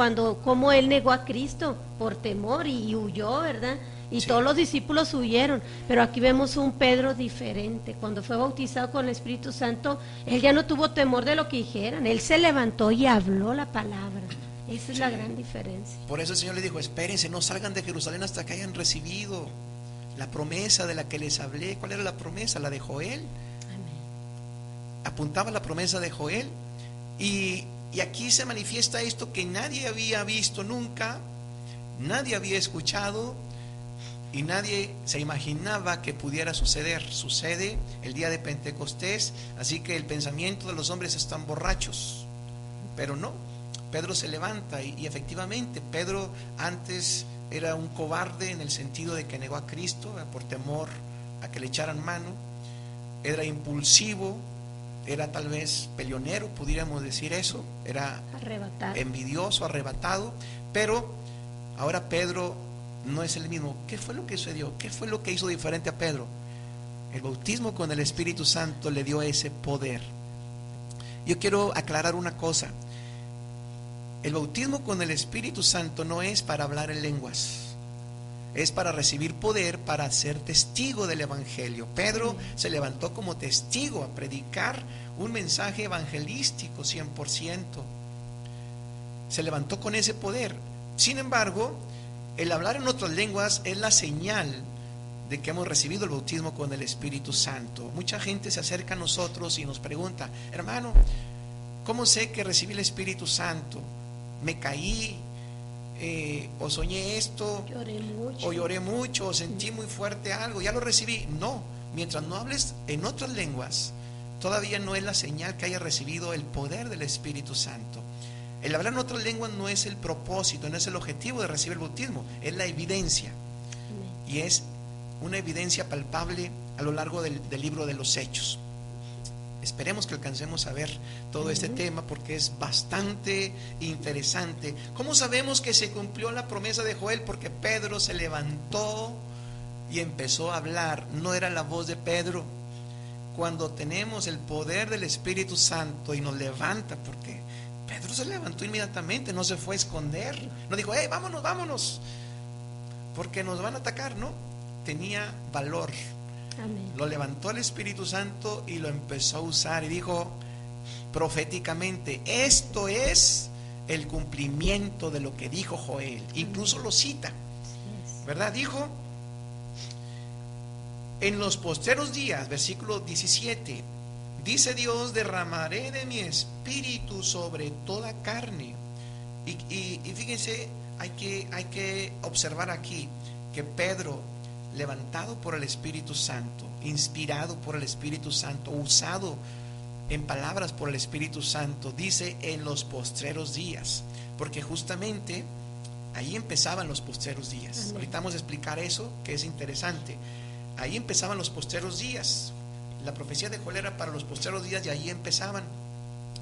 como él negó a Cristo por temor y huyó, ¿verdad? Y Sí. todos los discípulos huyeron, pero aquí vemos un Pedro diferente. Cuando fue bautizado con el Espíritu Santo, él ya no tuvo temor de lo que dijeran, él se levantó y habló la palabra. Esa es la gran diferencia. Por eso el Señor le dijo: espérense, no salgan de Jerusalén hasta que hayan recibido la promesa de la que les hablé. ¿Cuál era la promesa? La de Joel. Amén. Apuntaba la promesa de Joel. Y aquí se manifiesta esto que nadie había visto nunca, nadie había escuchado y nadie se imaginaba que pudiera suceder. Sucede el día de Pentecostés. Así que el pensamiento de los hombres están borrachos, pero no. Pedro se levanta y efectivamente Pedro antes era un cobarde en el sentido de que negó a Cristo por temor a que le echaran mano. Era impulsivo, era tal vez peleonero, pudiéramos decir eso. Era Arrebatado. envidioso, arrebatado. Pero ahora Pedro no es el mismo. ¿Qué fue lo que sucedió? ¿Qué fue lo que hizo diferente a Pedro? El bautismo con el Espíritu Santo le dio ese poder. Yo quiero aclarar una cosa. El bautismo con el Espíritu Santo no es para hablar en lenguas, es para recibir poder para ser testigo del Evangelio. Pedro se levantó como testigo a predicar un mensaje evangelístico 100%. Se levantó con ese poder. Sin embargo, el hablar en otras lenguas es la señal de que hemos recibido el bautismo con el Espíritu Santo. Mucha gente se acerca a nosotros y nos pregunta: hermano, ¿cómo sé que recibí el Espíritu Santo? Me caí, o soñé esto, o lloré mucho, o sentí muy fuerte algo, ya lo recibí. No, mientras no hables en otras lenguas, todavía no es la señal que hayas recibido el poder del Espíritu Santo. El hablar en otras lenguas no es el propósito, no es el objetivo de recibir el bautismo, es la evidencia. Y es una evidencia palpable a lo largo del libro de los Hechos. Esperemos que alcancemos a ver todo este tema porque es bastante interesante. ¿Cómo sabemos que se cumplió la promesa de Joel? Porque Pedro se levantó y empezó a hablar. No era la voz de Pedro. Cuando tenemos el poder del Espíritu Santo y nos levanta, porque Pedro se levantó inmediatamente, no se fue a esconder, no dijo: hey, vámonos, vámonos, porque nos van a atacar. No, tenía valor. Amén. Lo levantó el Espíritu Santo y lo empezó a usar y dijo proféticamente: esto es el cumplimiento de lo que dijo Joel. Incluso lo cita, ¿verdad? Dijo: en los postreros días, versículo 17, dice Dios: derramaré de mi espíritu sobre toda carne. Y fíjense, hay que observar aquí que Pedro, levantado por el Espíritu Santo, inspirado por el Espíritu Santo, usado en palabras por el Espíritu Santo, dice en los postreros días, porque justamente ahí empezaban los postreros días. Amén. Ahorita vamos a explicar eso, que es interesante. Ahí empezaban los postreros días. La profecía de Joel era para los postreros días y ahí empezaban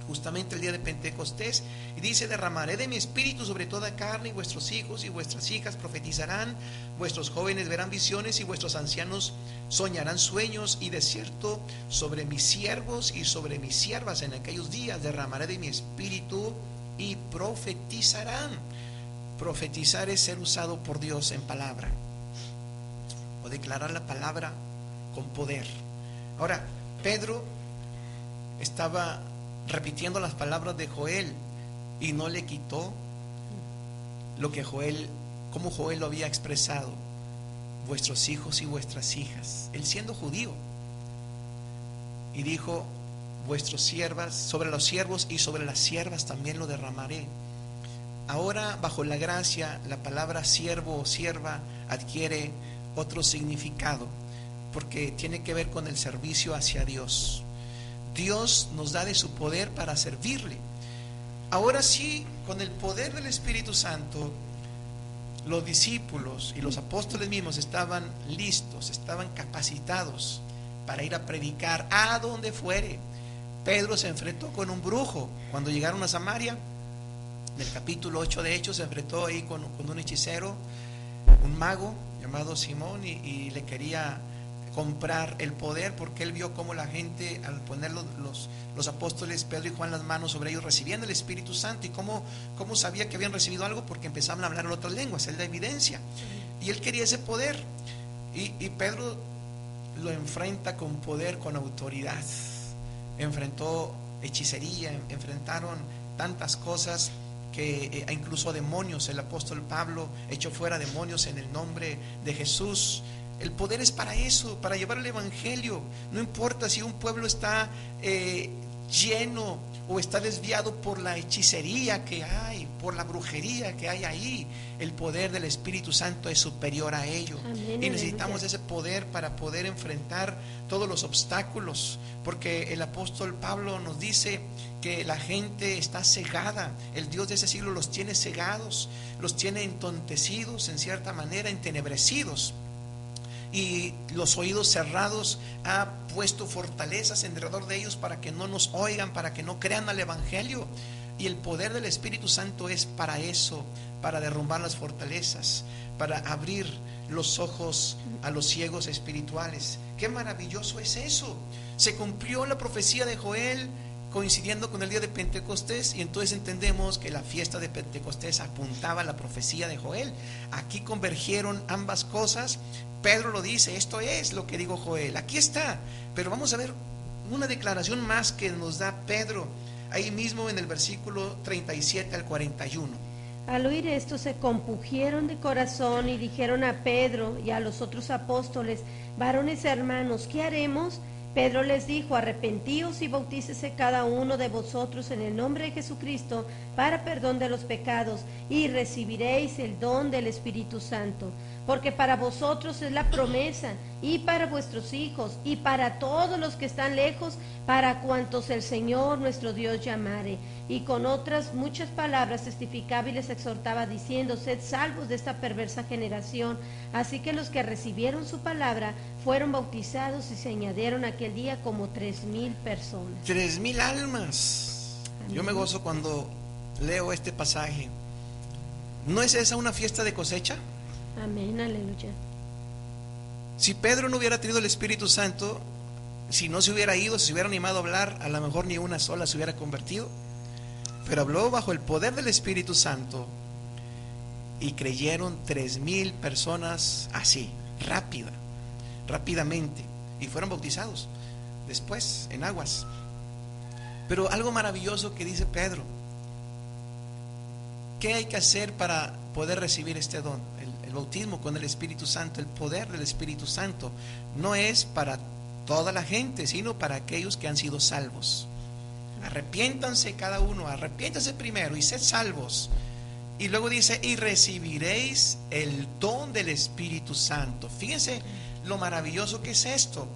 justamente el día de Pentecostés. Y dice: derramaré de mi espíritu sobre toda carne, y vuestros hijos y vuestras hijas profetizarán, vuestros jóvenes verán visiones y vuestros ancianos soñarán sueños. Y de cierto, sobre mis siervos y sobre mis siervas en aquellos días derramaré de mi espíritu y profetizarán. Profetizar es ser usado por Dios en palabra, o declarar la palabra con poder. Ahora, Pedro estaba repitiendo las palabras de Joel y no le quitó lo que como Joel lo había expresado: vuestros hijos y vuestras hijas, él siendo judío. Y dijo: vuestros siervas, sobre los siervos y sobre las siervas también lo derramaré. Ahora, bajo la gracia, la palabra siervo o sierva adquiere otro significado, porque tiene que ver con el servicio hacia Dios. Dios nos da de su poder para servirle. Ahora sí, con el poder del Espíritu Santo, los discípulos y los apóstoles mismos estaban listos, estaban capacitados para ir a predicar a donde fuere. Pedro se enfrentó con un brujo cuando llegaron a Samaria. En el capítulo 8 de Hechos se enfrentó ahí con un hechicero, un mago llamado Simón, y le quería comprar el poder, porque él vio cómo la gente, al poner los apóstoles Pedro y Juan las manos sobre ellos, recibían el Espíritu Santo, y cómo sabía que habían recibido algo, porque empezaban a hablar en otras lenguas. Él da evidencia, y él quería ese poder, y Pedro lo enfrenta con poder, con autoridad. Enfrentó hechicería, enfrentaron tantas cosas, que incluso demonios. El apóstol Pablo echó fuera demonios en el nombre de Jesús. El poder es para eso, para llevar el evangelio. No importa si un pueblo está lleno o está desviado por la hechicería que hay, por la brujería que hay ahí. El poder del Espíritu Santo es superior a ello. Amén, y necesitamos aleluya. ese poder para poder enfrentar todos los obstáculos, porque el apóstol Pablo nos dice que la gente está cegada. El Dios de ese siglo los tiene cegados, los tiene entontecidos, en cierta manera entenebrecidos, y los oídos cerrados. Ha puesto fortalezas alrededor de ellos para que no nos oigan, para que no crean al evangelio. Y el poder del Espíritu Santo es para eso, para derrumbar las fortalezas, para abrir los ojos a los ciegos espirituales. Qué maravilloso es eso. Se cumplió la profecía de Joel coincidiendo con el día de Pentecostés, y entonces entendemos que la fiesta de Pentecostés apuntaba a la profecía de Joel. Aquí convergieron ambas cosas. Pedro lo dice, esto es lo que dijo Joel, aquí está. Pero vamos a ver una declaración más que nos da Pedro, ahí mismo en el versículo 37 al 41. Al oír esto se compungieron de corazón y dijeron a Pedro y a los otros apóstoles: varones hermanos, ¿qué haremos? Pedro les dijo: arrepentíos y bautícese cada uno de vosotros en el nombre de Jesucristo para perdón de los pecados, y recibiréis el don del Espíritu Santo. Porque para vosotros es la promesa, y para vuestros hijos, y para todos los que están lejos, para cuantos el Señor nuestro Dios llamare. Y con otras muchas palabras testificaba y les exhortaba, diciendo: sed salvos de esta perversa generación. Así que los que recibieron su palabra fueron bautizados, y se añadieron aquel día como 3,000 personas. 3,000 almas. Yo me gozo cuando leo este pasaje. ¿No es esa una fiesta de cosecha? Amén, aleluya. Si Pedro no hubiera tenido el Espíritu Santo, si no se hubiera ido, si se hubiera animado a hablar, a lo mejor ni una sola se hubiera convertido. Pero habló bajo el poder del Espíritu Santo, y creyeron 3,000 personas así, rápidamente, y fueron bautizados después en aguas. Pero algo maravilloso que dice Pedro: ¿qué hay que hacer para poder recibir este don? El bautismo con el Espíritu Santo, el poder del Espíritu Santo, no es para toda la gente, sino para aquellos que han sido salvos. Arrepiéntanse cada uno, arrepiéntanse primero y sed salvos. Y luego dice: y recibiréis el don del Espíritu Santo. Fíjense lo maravilloso que es esto.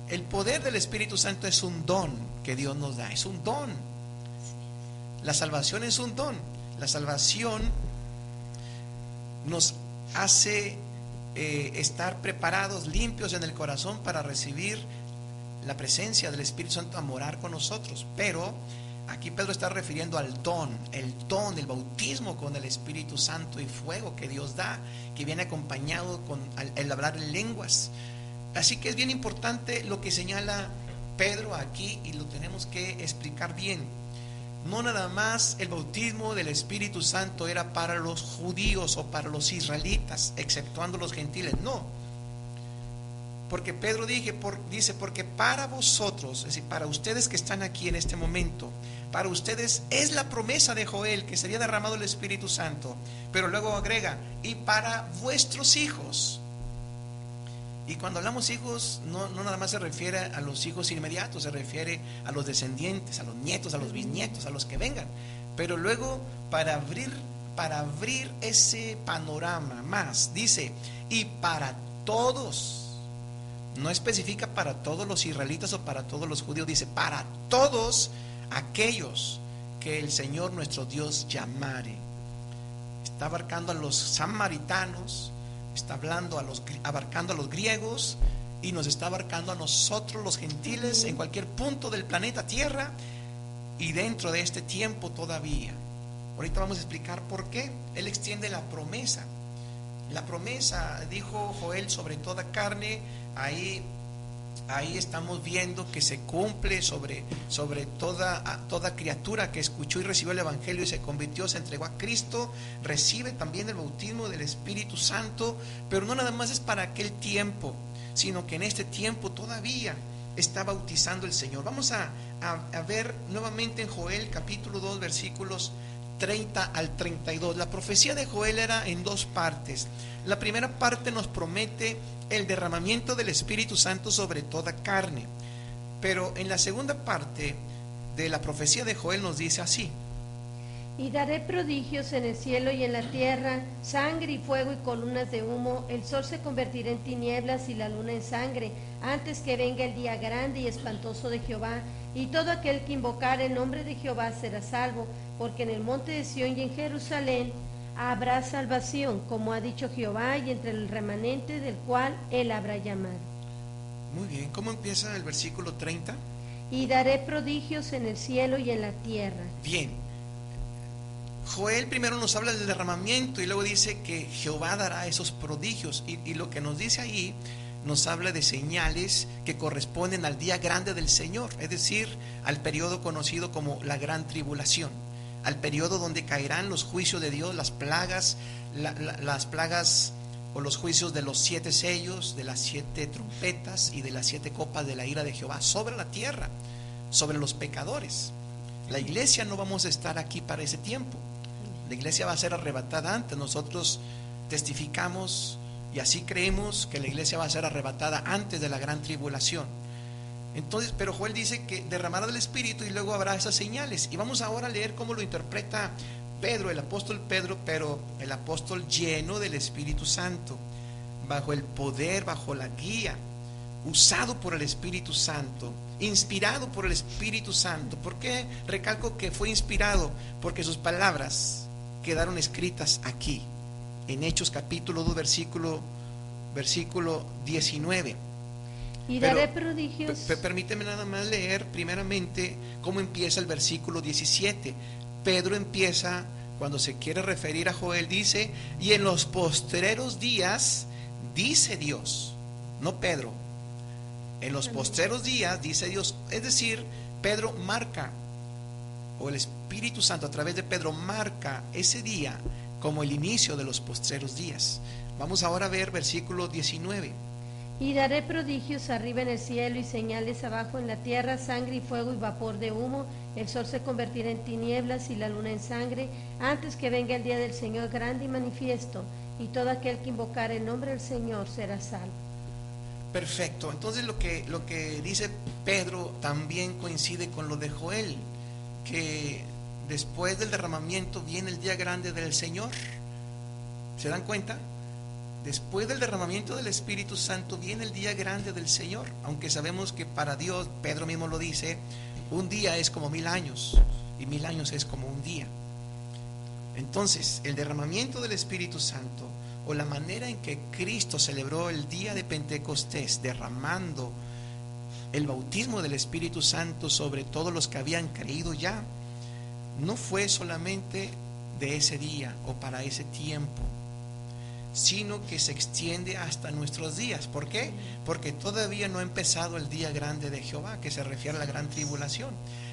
El poder del Espíritu Santo es un don que Dios nos da, es un don. La salvación es un don. La salvación nos hace estar preparados, limpios en el corazón para recibir la presencia del Espíritu Santo a morar con nosotros. Pero aquí Pedro está refiriendo al don, el bautismo con el Espíritu Santo y fuego que Dios da, que viene acompañado con el hablar en lenguas. Así que es bien importante lo que señala Pedro aquí, y lo tenemos que explicar bien. No nada más el bautismo del Espíritu Santo era para los judíos o para los israelitas, exceptuando los gentiles, no. Porque Pedro dice, porque para vosotros, es decir, para ustedes que están aquí en este momento, para ustedes es la promesa de Joel que sería derramado el Espíritu Santo. Pero luego agrega: y para vuestros hijos. Y cuando hablamos hijos, no nada más se refiere a los hijos inmediatos, se refiere a los descendientes, a los nietos, a los bisnietos, a los que vengan. Pero luego, para abrir ese panorama más, dice: y para todos. No especifica para todos los israelitas o para todos los judíos, dice: para todos aquellos que el Señor nuestro Dios llamare. Está abarcando a los samaritanos, está abarcando a los griegos, y nos está abarcando a nosotros los gentiles en cualquier punto del planeta Tierra y dentro de este tiempo todavía. Ahorita vamos a explicar por qué. Él extiende la promesa. La promesa, dijo Joel, sobre toda carne. Ahí estamos viendo que se cumple sobre toda criatura que escuchó y recibió el Evangelio y se convirtió, se entregó a Cristo, recibe también el bautismo del Espíritu Santo, pero no nada más es para aquel tiempo, sino que en este tiempo todavía está bautizando el Señor. Vamos a ver nuevamente en Joel capítulo 2 versículos 30 al 32. La profecía de Joel era en dos partes. La primera parte nos promete el derramamiento del Espíritu Santo sobre toda carne, pero en la segunda parte de la profecía de Joel nos dice así: y daré prodigios en el cielo y en la tierra, sangre y fuego y columnas de humo, el sol se convertirá en tinieblas y la luna en sangre, antes que venga el día grande y espantoso de Jehová, y todo aquel que invocar el nombre de Jehová será salvo, porque en el monte de Sión y en Jerusalén habrá salvación, como ha dicho Jehová, y entre el remanente del cual él habrá llamado. Muy bien, ¿cómo empieza el versículo 30? Y daré prodigios en el cielo y en la tierra. Bien, Joel primero nos habla del derramamiento y luego dice que Jehová dará esos prodigios, y lo que nos dice ahí nos habla de señales que corresponden al día grande del Señor, es decir, al periodo conocido como la gran tribulación, al periodo donde caerán los juicios de Dios, las plagas, las plagas o los juicios de los 7 sellos, de las 7 trompetas y de las 7 copas de la ira de Jehová sobre la tierra, sobre los pecadores. La iglesia no vamos a estar aquí para ese tiempo. La iglesia va a ser arrebatada antes. Nosotros testificamos y así creemos que la iglesia va a ser arrebatada antes de la gran tribulación. Entonces, pero Joel dice que derramará del Espíritu y luego habrá esas señales. Y vamos ahora a leer cómo lo interpreta Pedro, el apóstol Pedro, pero el apóstol lleno del Espíritu Santo, bajo el poder, bajo la guía, usado por el Espíritu Santo, inspirado por el Espíritu Santo. ¿Por qué recalco que fue inspirado? Porque sus palabras quedaron escritas aquí, en Hechos capítulo 2, versículo 19. Y daré prodigios. Permíteme nada más leer primeramente cómo empieza el versículo 17. Pedro empieza, cuando se quiere referir a Joel, dice: y en los postreros días, dice Dios, no Pedro, en los postreros días, dice Dios. Es decir, Pedro marca, o el Espíritu Santo a través de Pedro marca ese día como el inicio de los postreros días. Vamos ahora a ver versículo 19. Y daré prodigios arriba en el cielo y señales abajo en la tierra, sangre y fuego y vapor de humo, el sol se convertirá en tinieblas y la luna en sangre, antes que venga el día del Señor grande y manifiesto, y todo aquel que invocar el nombre del Señor será salvo. Perfecto, entonces lo que dice Pedro también coincide con lo de Joel, que después del derramamiento viene el día grande del Señor. ¿Se dan cuenta? Después del derramamiento del Espíritu Santo viene el día grande del Señor, aunque sabemos que para Dios, Pedro mismo lo dice, un día es como 1000 años y 1000 años es como un día. Entonces, el derramamiento del Espíritu Santo, o la manera en que Cristo celebró el día de Pentecostés, derramando el bautismo del Espíritu Santo sobre todos los que habían creído ya, no fue solamente de ese día o para ese tiempo, sino que se extiende hasta nuestros días. ¿Por qué? Porque todavía no ha empezado el día grande de Jehová, que se refiere a la gran tribulación.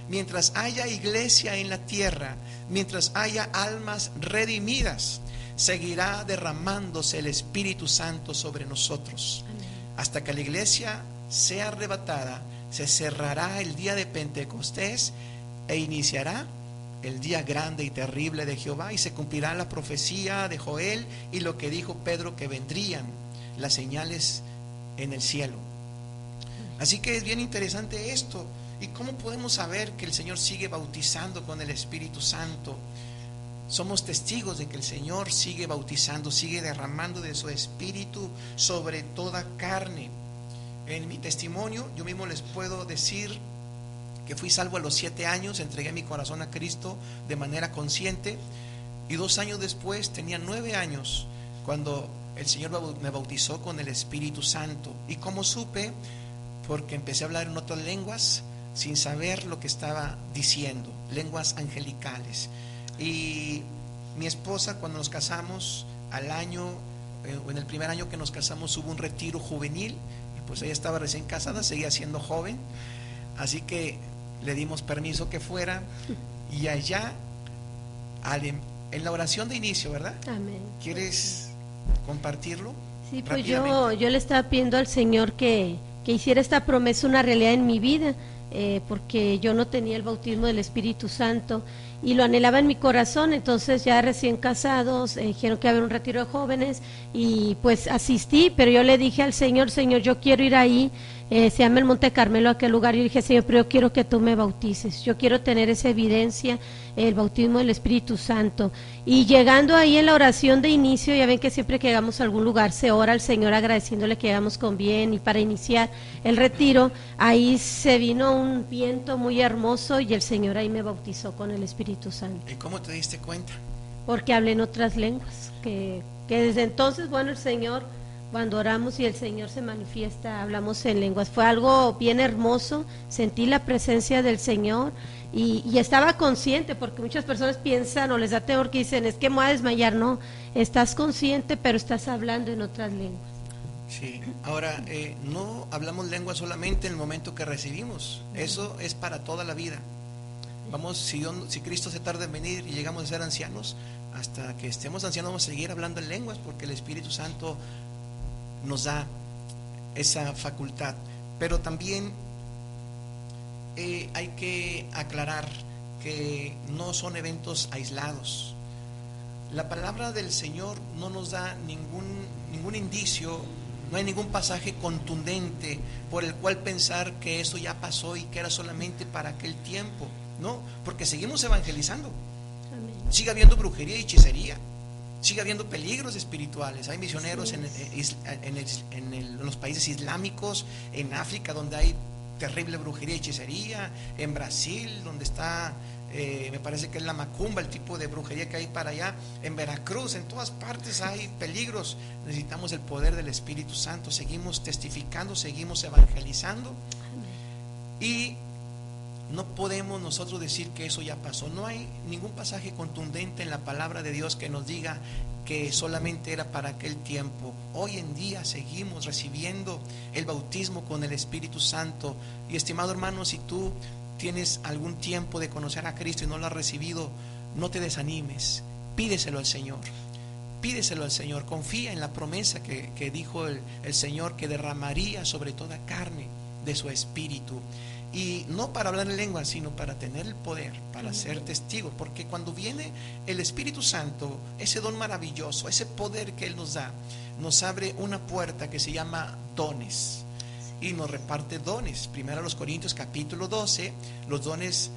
Mientras haya iglesia en la tierra, mientras haya almas redimidas, seguirá derramándose el Espíritu Santo sobre nosotros. Amén. Hasta que la iglesia sea arrebatada, se cerrará el día de Pentecostés e iniciará el día grande y terrible de Jehová, y se cumplirá la profecía de Joel y lo que dijo Pedro, que vendrían las señales en el cielo. Así que es bien interesante esto. ¿Y cómo podemos saber que el Señor sigue bautizando con el Espíritu Santo? Somos testigos de que el Señor sigue bautizando, sigue derramando de su Espíritu sobre toda carne. En mi testimonio, yo mismo les puedo decir que fui salvo a los 7 años, entregué mi corazón a Cristo de manera consciente, y 2 años después, tenía 9 años, cuando el Señor me bautizó con el Espíritu Santo. ¿Y cómo supe? Porque empecé a hablar en otras lenguas sin saber lo que estaba diciendo, lenguas angelicales. Y mi esposa, cuando nos casamos, al año, en el primer año que nos casamos, hubo un retiro juvenil, y pues ella estaba recién casada, seguía siendo joven, así que le dimos permiso que fuera, y allá, en la oración de inicio, ¿verdad? Amén. ¿Quieres compartirlo? Sí, pues yo le estaba pidiendo al Señor que hiciera esta promesa una realidad en mi vida, porque yo no tenía el bautismo del Espíritu Santo y lo anhelaba en mi corazón. Entonces ya recién casados dijeron que iba a haber un retiro de jóvenes y pues asistí, pero yo le dije al Señor, Señor, yo quiero ir ahí, se llama el Monte Carmelo, aquel lugar. Yo dije, Señor, pero yo quiero que tú me bautices, yo quiero tener esa evidencia, el bautismo del Espíritu Santo. Y llegando ahí en la oración de inicio, ya ven que siempre que llegamos a algún lugar se ora al Señor agradeciéndole que llegamos con bien, y para iniciar el retiro, ahí se vino un viento muy hermoso y el Señor ahí me bautizó con el Espíritu Santo. ¿Y cómo te diste cuenta? Porque hablé en otras lenguas, que desde entonces, bueno, el Señor, cuando oramos y el Señor se manifiesta, hablamos en lenguas. Fue algo bien hermoso, sentí la presencia del Señor y estaba consciente, porque muchas personas piensan o les da temor que dicen, es que me voy a desmayar. No, estás consciente, pero estás hablando en otras lenguas. Sí, ahora no hablamos lengua solamente en el momento que recibimos, eso es para toda la vida. Vamos, si Cristo se tarda en venir y llegamos a ser ancianos, hasta que estemos ancianos vamos a seguir hablando en lenguas, porque el Espíritu Santo nos da esa facultad. Pero también hay que aclarar que no son eventos aislados. La palabra del Señor no nos da ningún indicio, no hay ningún pasaje contundente por el cual pensar que eso ya pasó y que era solamente para aquel tiempo. No, porque seguimos evangelizando. Amén. Sigue habiendo brujería y hechicería, sigue habiendo peligros espirituales. Hay misioneros en los países islámicos, en África donde hay terrible brujería y hechicería, en Brasil donde está me parece que es la macumba, el tipo de brujería que hay para allá, en Veracruz, en todas partes hay peligros. Necesitamos el poder del Espíritu Santo. Seguimos testificando, seguimos evangelizando. Y no podemos nosotros decir que eso ya pasó. No hay ningún pasaje contundente en la palabra de Dios que nos diga que solamente era para aquel tiempo. Hoy en día seguimos recibiendo el bautismo con el Espíritu Santo. Y estimado hermano, si tú tienes algún tiempo de conocer a Cristo y no lo has recibido, no te desanimes, pídeselo al Señor. Pídeselo al Señor, confía en la promesa que dijo el Señor, que derramaría sobre toda carne de su Espíritu. Y no para hablar en lengua, sino para tener el poder, para ser testigo. Porque cuando viene el Espíritu Santo, ese don maravilloso, ese poder que Él nos da, nos abre una puerta que se llama dones. Y nos reparte dones. Primero a los Corintios capítulo 12, los dones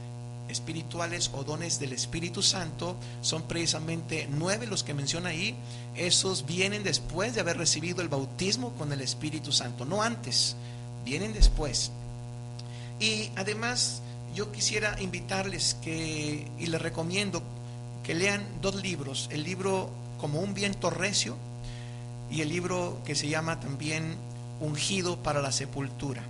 espirituales o dones del Espíritu Santo son precisamente 9 los que menciona ahí. Esos vienen después de haber recibido el bautismo con el Espíritu Santo, no antes, vienen después. Y además yo quisiera invitarles y les recomiendo que lean 2 libros, el libro Como un viento recio y el libro que se llama también Ungido para la sepultura.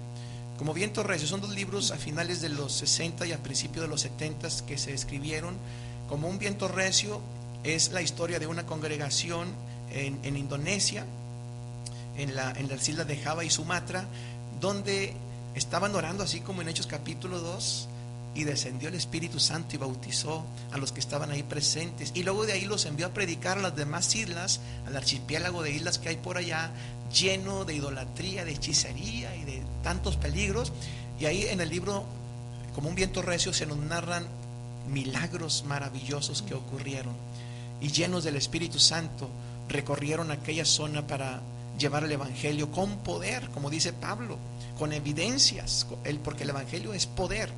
Como viento recio son 2 libros a finales de los 60 y a principios de los 70 que se escribieron. Como un viento recio es la historia de una congregación en Indonesia, en las islas de Java y Sumatra, donde estaban orando así como en Hechos capítulo 2, y descendió el Espíritu Santo y bautizó a los que estaban ahí presentes, y luego de ahí los envió a predicar a las demás islas, al archipiélago de islas que hay por allá, lleno de idolatría, de hechicería y de tantos peligros. Y ahí en el libro Como un viento recio se nos narran milagros maravillosos que ocurrieron, y llenos del Espíritu Santo recorrieron aquella zona para llevar el Evangelio con poder, como dice Pablo, con evidencias, porque el Evangelio es poder.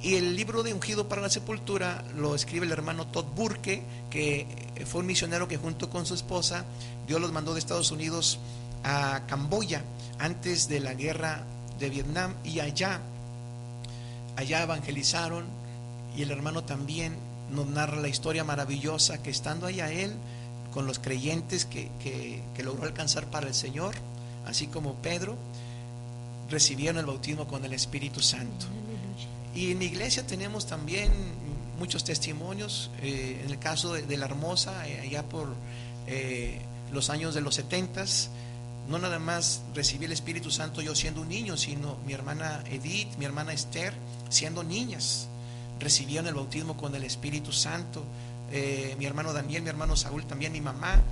Y el libro de Ungido para la Sepultura lo escribe el hermano Todd Burke, que fue un misionero que junto con su esposa Dios los mandó de Estados Unidos a Camboya antes de la guerra de Vietnam, y allá evangelizaron. Y el hermano también nos narra la historia maravillosa que estando allá él con los creyentes que logró alcanzar para el Señor, así como Pedro, recibieron el bautismo con el Espíritu Santo. Y en mi iglesia tenemos también muchos testimonios. En el caso de La Hermosa, allá por los años de los 70s, no nada más recibí el Espíritu Santo yo siendo un niño, sino mi hermana Edith, mi hermana Esther, siendo niñas, recibieron el bautismo con el Espíritu Santo. Mi hermano Daniel, mi hermano Saúl, también mi mamá,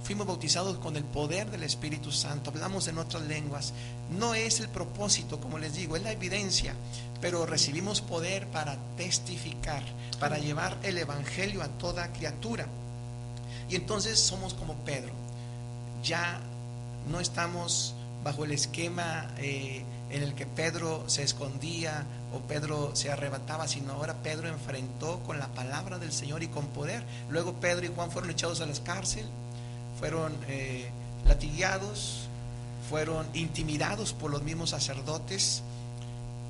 fuimos bautizados con el poder del Espíritu Santo. Hablamos en otras lenguas. No es el propósito, como les digo, es la evidencia, pero recibimos poder para testificar, para llevar el Evangelio a toda criatura. Y entonces somos como Pedro. Ya no estamos bajo el esquema en el que Pedro se escondía o Pedro se arrebataba, sino ahora Pedro enfrentó con la palabra del Señor y con poder. Luego Pedro y Juan fueron echados a la cárcel, fueron latigueados, fueron intimidados por los mismos sacerdotes,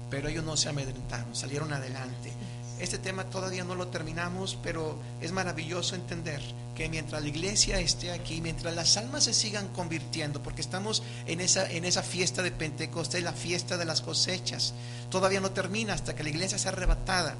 pero ellos no se amedrentaron, salieron adelante. Este tema todavía no lo terminamos, pero es maravilloso entender que mientras la iglesia esté aquí, mientras las almas se sigan convirtiendo, porque estamos en esa fiesta de Pentecostés, la fiesta de las cosechas, todavía no termina hasta que la iglesia sea arrebatada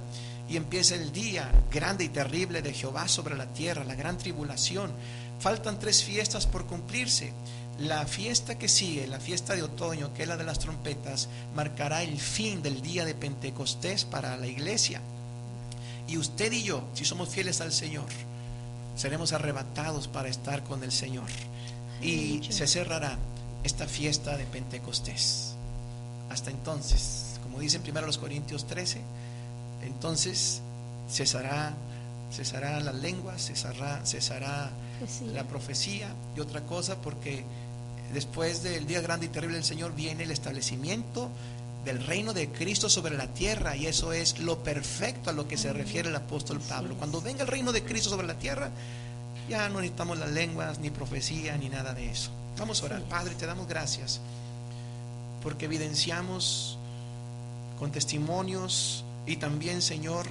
y empiece el día grande y terrible de Jehová sobre la tierra, la gran tribulación. Faltan 3 fiestas por cumplirse. La fiesta que sigue, la fiesta de otoño, que es la de las trompetas, marcará el fin del día de Pentecostés para la iglesia. Y usted y yo, si somos fieles al Señor, seremos arrebatados para estar con el Señor. Y se cerrará esta fiesta de Pentecostés. Hasta entonces, como dice en 1 Corintios 13, entonces cesará las lenguas, cesará la profecía y otra cosa, porque después del día grande y terrible del Señor viene el establecimiento del reino de Cristo sobre la tierra, y eso es lo perfecto a lo que se refiere el apóstol Pablo. Cuando venga el reino de Cristo sobre la tierra, ya no necesitamos las lenguas, ni profecía, ni nada de eso. Vamos a orar. Padre, te damos gracias porque evidenciamos con testimonios y también, Señor,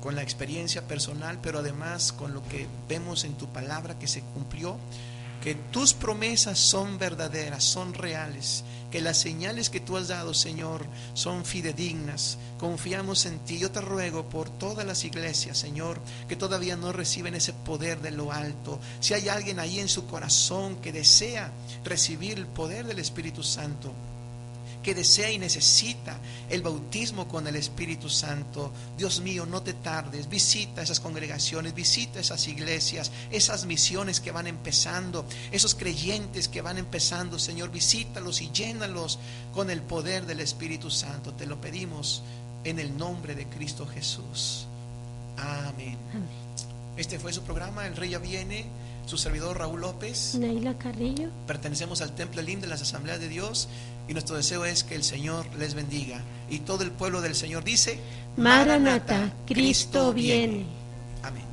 con la experiencia personal, pero además con lo que vemos en tu palabra que se cumplió, que tus promesas son verdaderas, son reales, que las señales que tú has dado, Señor, son fidedignas. Confiamos en ti. Yo te ruego por todas las iglesias, Señor, que todavía no reciben ese poder de lo alto. Si hay alguien ahí en su corazón que desea recibir el poder del Espíritu Santo, que desea y necesita el bautismo con el Espíritu Santo, Dios mío, no te tardes, visita esas congregaciones, visita esas iglesias, esas misiones que van empezando, esos creyentes que van empezando, Señor, visítalos y llénalos con el poder del Espíritu Santo. Te lo pedimos en el nombre de Cristo Jesús. Amén. Amén. Este fue su programa, El Rey ya viene. Su servidor Raúl López. Naila Carrillo. Pertenecemos al Templo Elim de las Asambleas de Dios, y nuestro deseo es que el Señor les bendiga. Y todo el pueblo del Señor dice: Maranata, Cristo viene. Amén.